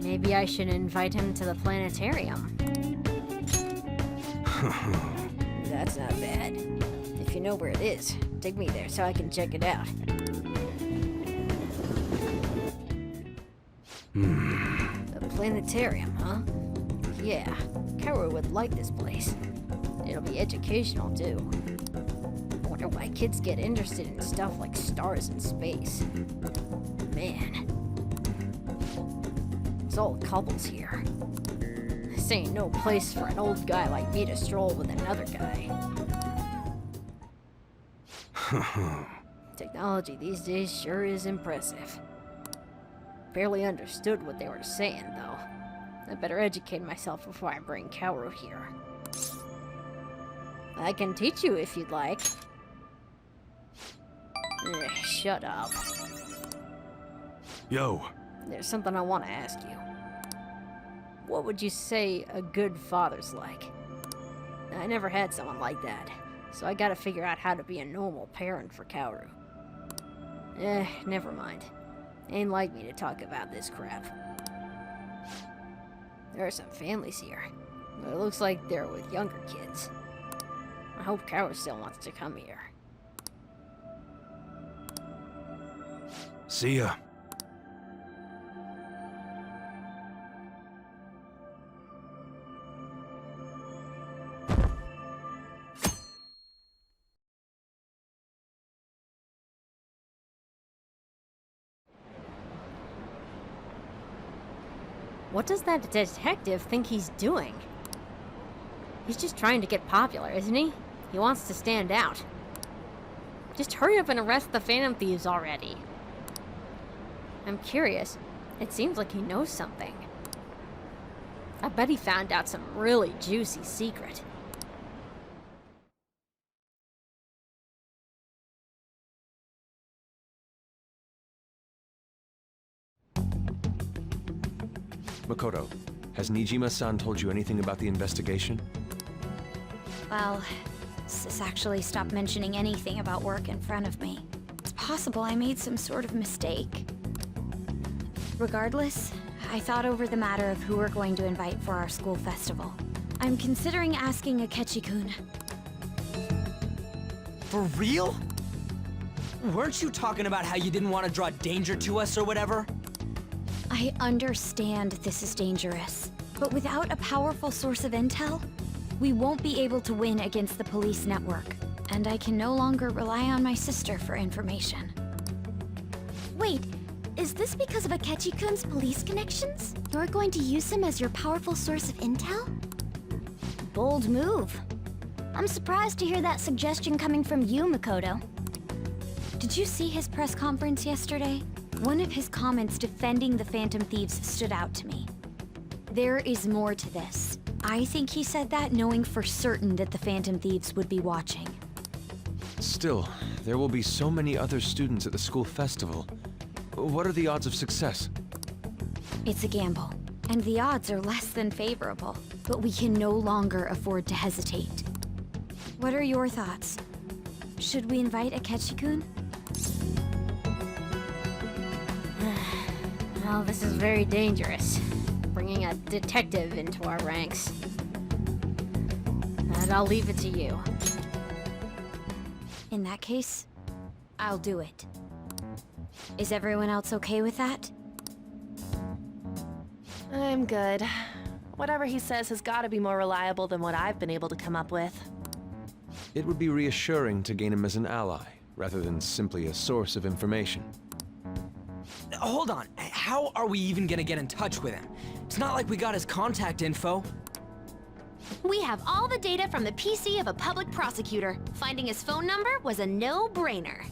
Speaker 1: Maybe I should invite him to the planetarium. That's not bad. If you know where it is, take me there so I can check it out. The planetarium, huh? Yeah, Kaoru would like this place. It'll be educational, too. I wonder why kids get interested in stuff like stars and space. Man. It's all couples here. This ain't no place for an old guy like me to stroll with another guy. Technology these days sure is impressive. Barely understood what they were saying, though. I better educate myself before I bring Kaoru here. I can teach you if you'd like. Shut up.
Speaker 4: Yo.
Speaker 1: There's something I want to ask you. What would you say a good father's like? I never had someone like that, so I gotta figure out how to be a normal parent for Kaoru. Never mind. Ain't like me to talk about this crap. There are some families here, but it looks like they're with younger kids. I hope Kaoru still wants to come here.
Speaker 4: See ya.
Speaker 1: What does that detective think he's doing? He's just trying to get popular, isn't he? He wants to stand out. Just hurry up and arrest the Phantom Thieves already. I'm curious. It seems like he knows something. I bet he found out some really juicy secret.
Speaker 4: Makoto, has Nijima-san told you anything about the investigation?
Speaker 9: Well, Sis actually stopped mentioning anything about work in front of me. It's possible I made some sort of mistake. Regardless, I thought over the matter of who we're going to invite for our school festival. I'm considering asking Akechi-kun.
Speaker 7: For real? Weren't you talking about how you didn't want to draw danger to us or whatever?
Speaker 9: I understand this is dangerous, but without a powerful source of intel, we won't be able to win against the police network, and I can no longer rely on my sister for information.
Speaker 5: Wait, is this because of Akechi-kun's police connections? You're going to use him as your powerful source of intel? Bold move. I'm surprised to hear that suggestion coming from you, Makoto.
Speaker 9: Did you see his press conference yesterday? One of his comments defending the Phantom Thieves stood out to me. There is more to this. I think he said that knowing for certain that the Phantom Thieves would be watching.
Speaker 4: Still, there will be so many other students at the school festival. What are the odds of success?
Speaker 9: It's a gamble, and the odds are less than favorable, but we can no longer afford to hesitate. What are your thoughts? Should we invite Akechi-kun?
Speaker 1: Well, this is very dangerous. Bringing a detective into our ranks. But I'll leave it to you.
Speaker 9: In that case, I'll do it. Is everyone else okay with that?
Speaker 10: I'm good. Whatever he says has got to be more reliable than what I've been able to come up with.
Speaker 4: It would be reassuring to gain him as an ally, rather than simply a source of information.
Speaker 7: hold on. How are we even gonna get in touch with him? It's not like we got his contact info.
Speaker 6: We have all the data from the PC of a public prosecutor. Finding his phone number was a no-brainer.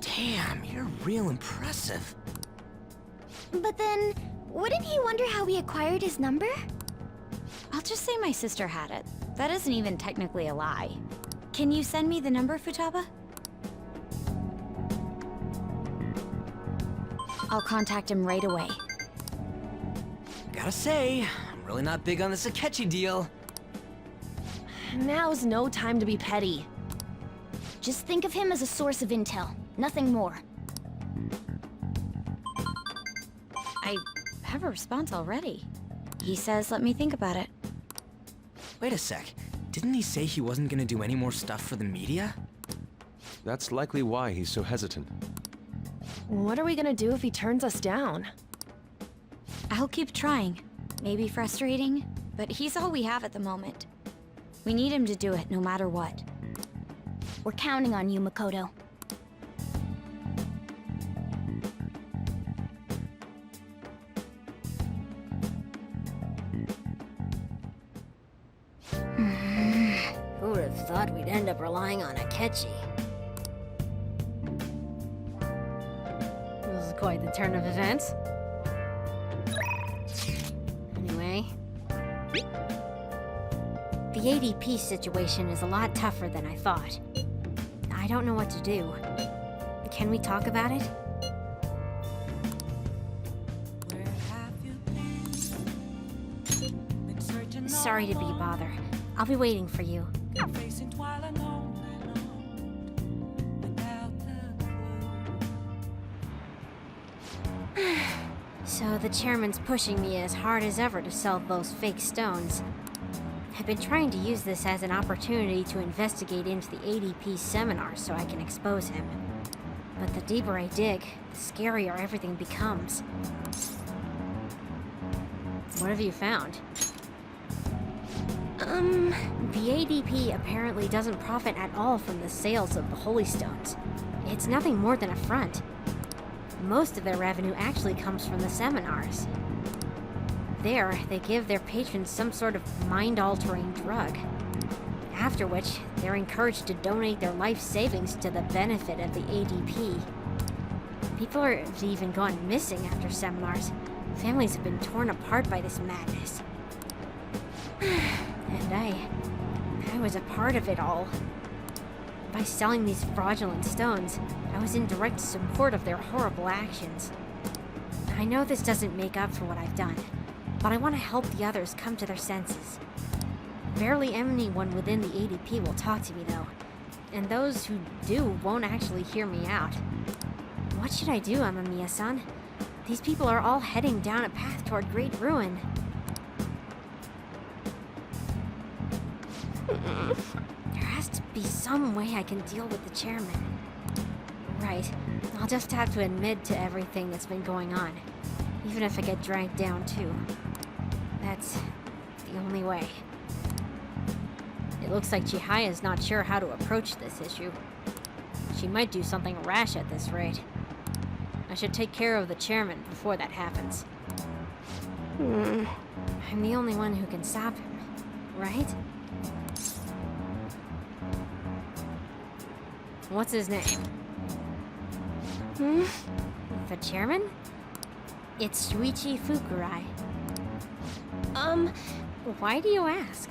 Speaker 7: Damn, you're real impressive.
Speaker 9: But then, wouldn't he wonder how we acquired his number?
Speaker 5: I'll just say my sister had it. That isn't even technically a lie. Can you send me the number, Futaba? I'll contact him right away.
Speaker 7: Gotta say, I'm really not big on this Akechi deal.
Speaker 10: Now's no time to be petty.
Speaker 9: Just think of him as a source of intel, nothing more.
Speaker 5: I have a response already. He says let me think about it.
Speaker 7: Wait a sec. Didn't he say he wasn't gonna do any more stuff for the media?
Speaker 4: That's likely why he's so hesitant.
Speaker 10: What are we gonna do if he turns us down?
Speaker 5: I'll keep trying. Maybe frustrating, but he's all we have at the moment. We need him to do it no matter what.
Speaker 9: We're counting on you, Makoto.
Speaker 3: Who would have thought we'd end up relying on Akechi? This is quite the turn of events. Anyway... The ADP situation is a lot tougher than I thought. I don't know what to do. Can we talk about it? Sorry to be a bother. I'll be waiting for you. So the chairman's pushing me as hard as ever to sell those fake stones. I've been trying to use this as an opportunity to investigate into the ADP seminar so I can expose him. But the deeper I dig, the scarier everything becomes. What have you found? The ADP apparently doesn't profit at all from the sales of the Holy Stones. It's nothing more than a front. Most of their revenue actually comes from the seminars. There, they give their patrons some sort of mind-altering drug. After which, they're encouraged to donate their life savings to the benefit of the ADP. People have even gone missing after seminars. Families have been torn apart by this madness. And I was a part of it all. By selling these fraudulent stones, I was in direct support of their horrible actions. I know this doesn't make up for what I've done, but I want to help the others come to their senses. Barely anyone within the ADP will talk to me, though, and those who do won't actually hear me out. What should I do, Amamiya-san? These people are all heading down a path toward great ruin. There has to be some way I can deal with the chairman. Right, I'll just have to admit to everything that's been going on, even if I get dragged down too. That's the only way. It looks like Chihiya's not sure how to approach this issue. She might do something rash at this rate. I should take care of the chairman before that happens. I'm the only one who can stop him, right? What's his name? The chairman? It's Shuichi Fukurai. Why do you ask?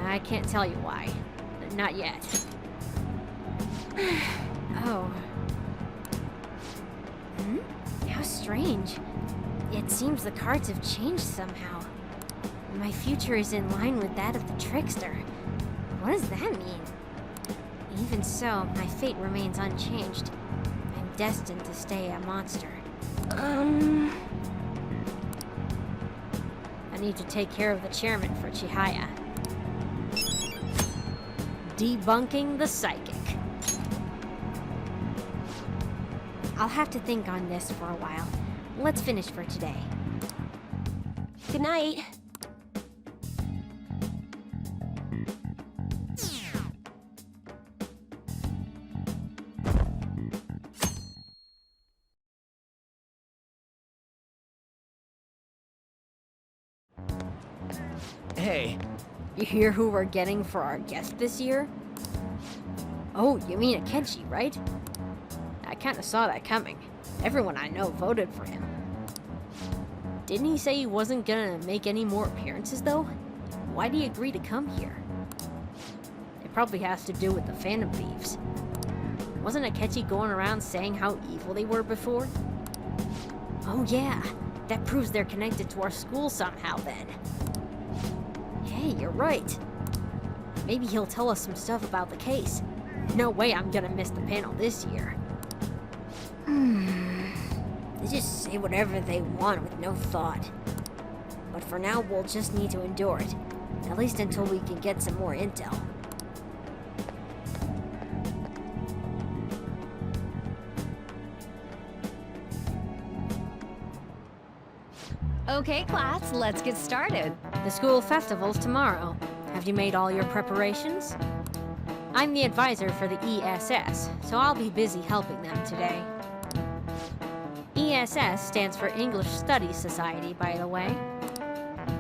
Speaker 3: I can't tell you why. Not yet. Oh. How strange. It seems the cards have changed somehow. My future is in line with that of the trickster. What does that mean? Even so, my fate remains unchanged. I'm destined to stay a monster. I need to take care of the chairman for Chihiya. Debunking the psychic. I'll have to think on this for a while. Let's finish for today.
Speaker 10: Good night.
Speaker 7: Hey.
Speaker 1: You hear who we're getting for our guest this year? Oh, you mean Akechi, right? I kinda saw that coming. Everyone I know voted for him. Didn't he say he wasn't gonna make any more appearances, though? Why'd he agree to come here? It probably has to do with the Phantom Thieves. Wasn't Akechi going around saying how evil they were before? Oh yeah, that proves they're connected to our school somehow then. Hey, you're right. Maybe he'll tell us some stuff about the case. No way I'm gonna miss the panel this year. They just say whatever they want with no thought. But for now, we'll just need to endure it. At least until we can get some more intel.
Speaker 9: Okay, class, let's get started.
Speaker 1: The school festival's tomorrow. Have you made all your preparations? I'm the advisor for the ESS, so I'll be busy helping them today. ESS stands for English Studies Society, by the way.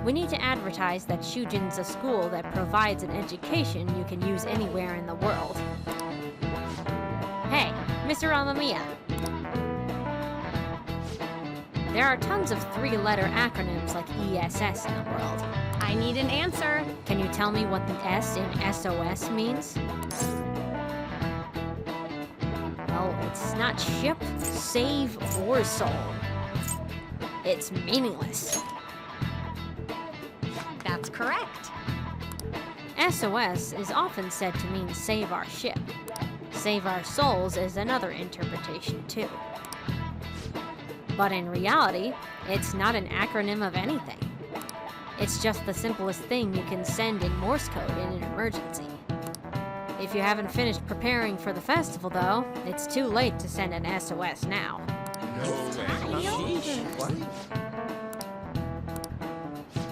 Speaker 1: We need to advertise that Shujin's a school that provides an education you can use anywhere in the world. Hey, Mr. Amamiya. There are tons of three-letter acronyms like ESS in the world.
Speaker 9: I need an answer.
Speaker 1: Can you tell me what the S in SOS means? Well, it's not ship, save, or soul. It's meaningless.
Speaker 9: That's correct.
Speaker 1: SOS is often said to mean save our ship. Save our souls is another interpretation too. But in reality, it's not an acronym of anything. It's just the simplest thing you can send in Morse code in an emergency. If you haven't finished preparing for the festival, though, it's too late to send an SOS now.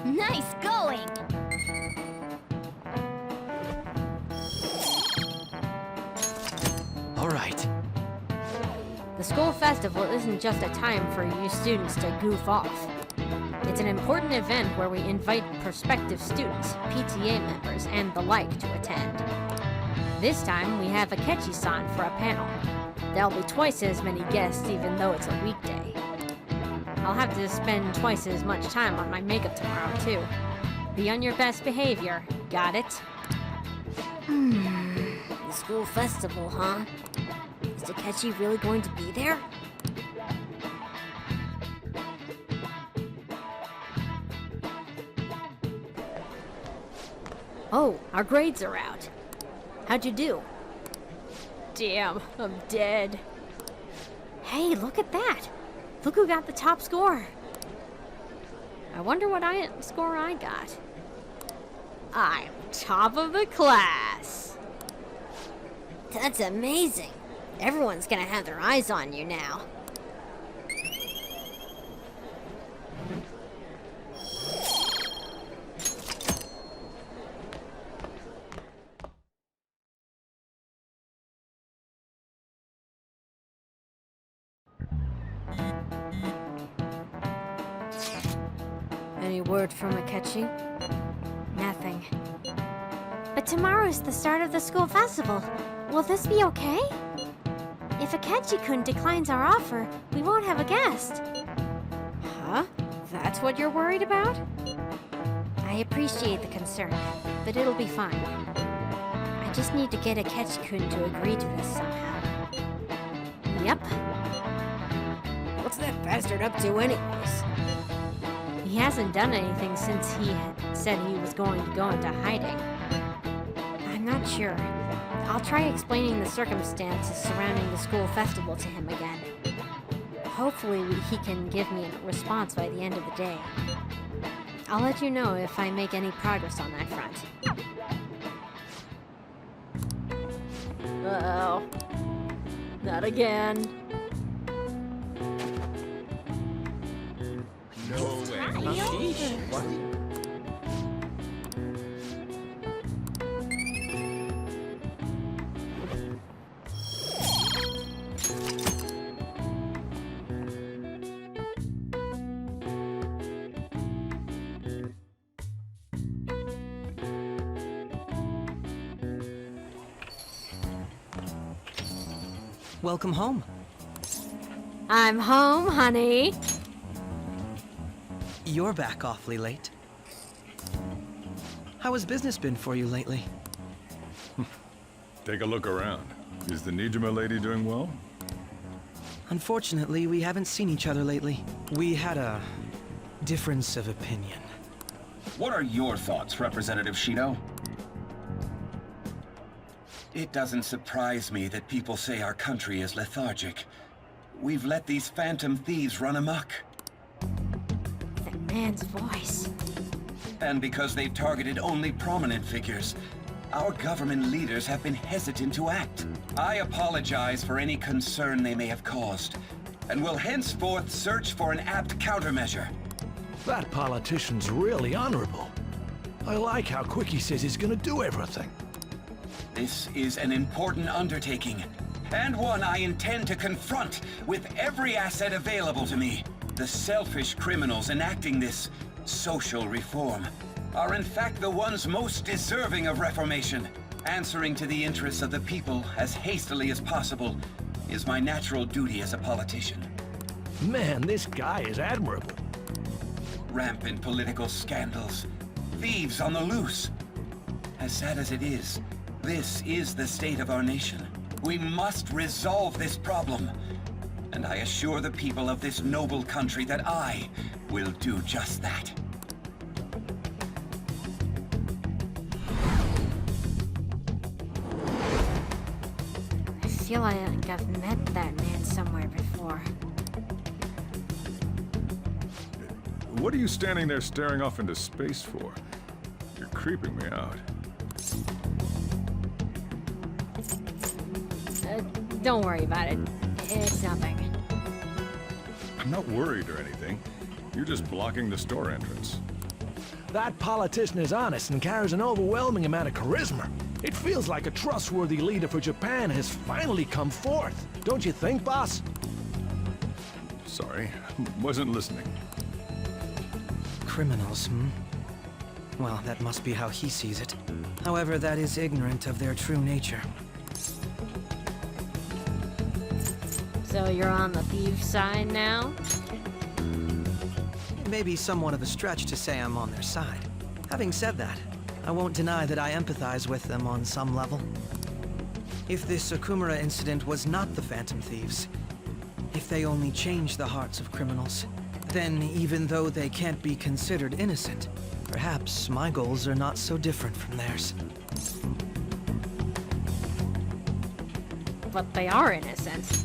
Speaker 9: Nice going!
Speaker 7: All right.
Speaker 1: The school festival isn't just a time for you students to goof off. It's an important event where we invite prospective students, PTA members, and the like to attend. This time, we have Akechi-san for a panel. There'll be twice as many guests even though it's a weekday. I'll have to spend twice as much time on my makeup tomorrow, too. Be on your best behavior, got it? The school festival, huh? Is Akechi really going to be there? Oh, our grades are out. How'd you do? Damn, I'm dead. Hey, look at that! Look who got the top score. I wonder what score I got. I'm top of the class. That's amazing. Everyone's gonna have their eyes on you now. Any word from Akechi? Nothing.
Speaker 3: But tomorrow's the start of the school festival. Will this be okay? If Akechi-kun declines our offer, we won't have a guest.
Speaker 1: Huh? That's what you're worried about?
Speaker 3: I appreciate the concern, but it'll be fine. I just need to get Akechi-kun to agree to this somehow.
Speaker 1: Yep.
Speaker 3: What's that bastard up to anyways?
Speaker 1: He hasn't done anything since he had said he was going to go into hiding.
Speaker 3: I'm not sure. I'll try explaining the circumstances surrounding the school festival to him again.
Speaker 1: Hopefully he can give me a response by the end of the day. I'll let you know if I make any progress on that front. Uh-oh. Not again.
Speaker 2: No way. What?
Speaker 7: Welcome home.
Speaker 1: I'm home, honey.
Speaker 7: You're back awfully late. How has business been for you lately?
Speaker 17: Take a look around. Is the Nijima lady doing well?
Speaker 7: Unfortunately, we haven't seen each other lately. We had a difference of opinion.
Speaker 20: What are your thoughts, Representative Shido? It doesn't surprise me that people say our country is lethargic. We've let these phantom thieves run amok.
Speaker 3: That man's voice.
Speaker 20: And because they've targeted only prominent figures, our government leaders have been hesitant to act. I apologize for any concern they may have caused, and will henceforth search for an apt countermeasure.
Speaker 21: That politician's really honorable. I like how quick he says he's gonna do everything.
Speaker 20: This is an important undertaking, and one I intend to confront with every asset available to me. The selfish criminals enacting this social reform are in fact the ones most deserving of reformation. Answering to the interests of the people as hastily as possible is my natural duty as a politician.
Speaker 21: Man, this guy is admirable.
Speaker 20: Rampant political scandals, thieves on the loose. As sad as it is, this is the state of our nation. We must resolve this problem. And I assure the people of this noble country that I will do just that.
Speaker 3: I feel like I've met that man somewhere before.
Speaker 17: What are you standing there staring off into space for? You're creeping me out.
Speaker 1: Don't worry about it. It's nothing.
Speaker 17: I'm not worried or anything. You're just blocking the store entrance.
Speaker 21: That politician is honest and carries an overwhelming amount of charisma. It feels like a trustworthy leader for Japan has finally come forth. Don't you think, boss?
Speaker 17: Sorry, wasn't listening.
Speaker 7: Criminals, hmm? Well, that must be how he sees it. However, that is ignorant of their true nature.
Speaker 1: So you're on the thieves' side now?
Speaker 7: It may be somewhat of a stretch to say I'm on their side. Having said that, I won't deny that I empathize with them on some level. If this Okumura incident was not the Phantom Thieves, if they only changed the hearts of criminals, then even though they can't be considered innocent, perhaps my goals are not so different from theirs.
Speaker 1: But they are innocent.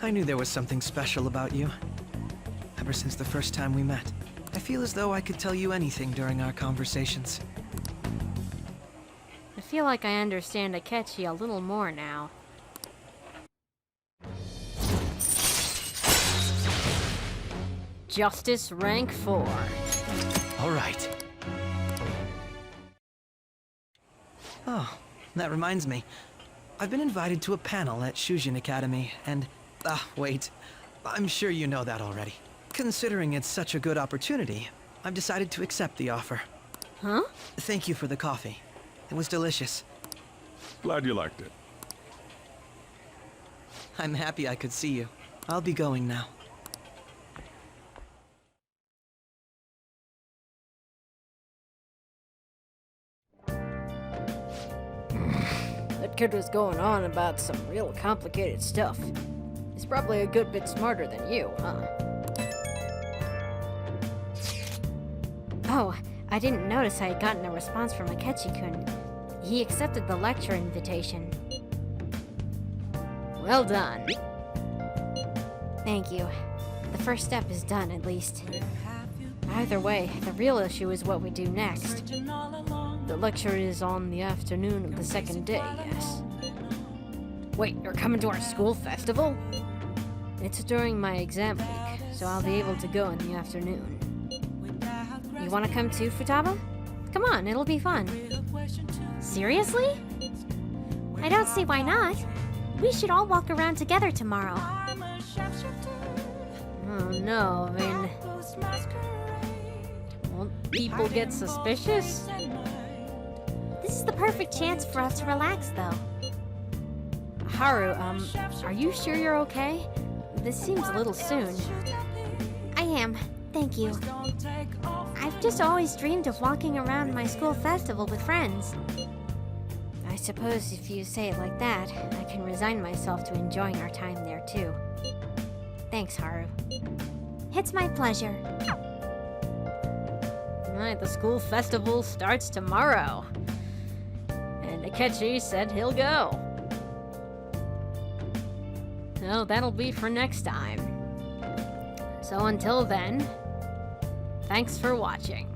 Speaker 7: I knew there was something special about you. Ever since the first time we met, I feel as though I could tell you anything during our conversations.
Speaker 1: I feel like I understand Akechi a little more now. Justice rank 4.
Speaker 7: All right. Oh, that reminds me. I've been invited to a panel at Shujin Academy, and... wait. I'm sure you know that already. Considering it's such a good opportunity, I've decided to accept the offer.
Speaker 1: Huh?
Speaker 7: Thank you for the coffee. It was delicious.
Speaker 17: Glad you liked it.
Speaker 7: I'm happy I could see you. I'll be going now.
Speaker 1: That kid was going on about some real complicated stuff. He's probably a good bit smarter than you, huh?
Speaker 3: Oh, I didn't notice I had gotten a response from Akechi-kun. He accepted the lecture invitation.
Speaker 1: Well done.
Speaker 3: Thank you. The first step is done, at least. Either way, the real issue is what we do next.
Speaker 1: The lecture is on the afternoon of the second day, yes? Wait, you're coming to our school festival? It's during my exam week, so I'll be able to go in the afternoon.
Speaker 3: You want to come too, Futaba? Come on, it'll be fun. Seriously? I don't see why not. We should all walk around together tomorrow.
Speaker 1: Oh no, I mean... Won't people get suspicious?
Speaker 3: This is the perfect chance for us to relax, though.
Speaker 1: Haru, are you sure you're okay? This seems a little soon.
Speaker 3: I am. Thank you. I've just always dreamed of walking around my school festival with friends.
Speaker 1: I suppose if you say it like that, I can resign myself to enjoying our time there too. Thanks, Haru.
Speaker 3: It's my pleasure.
Speaker 1: Alright, the school festival starts tomorrow. And Akechi said he'll go. So that'll be for next time. So until then, thanks for watching.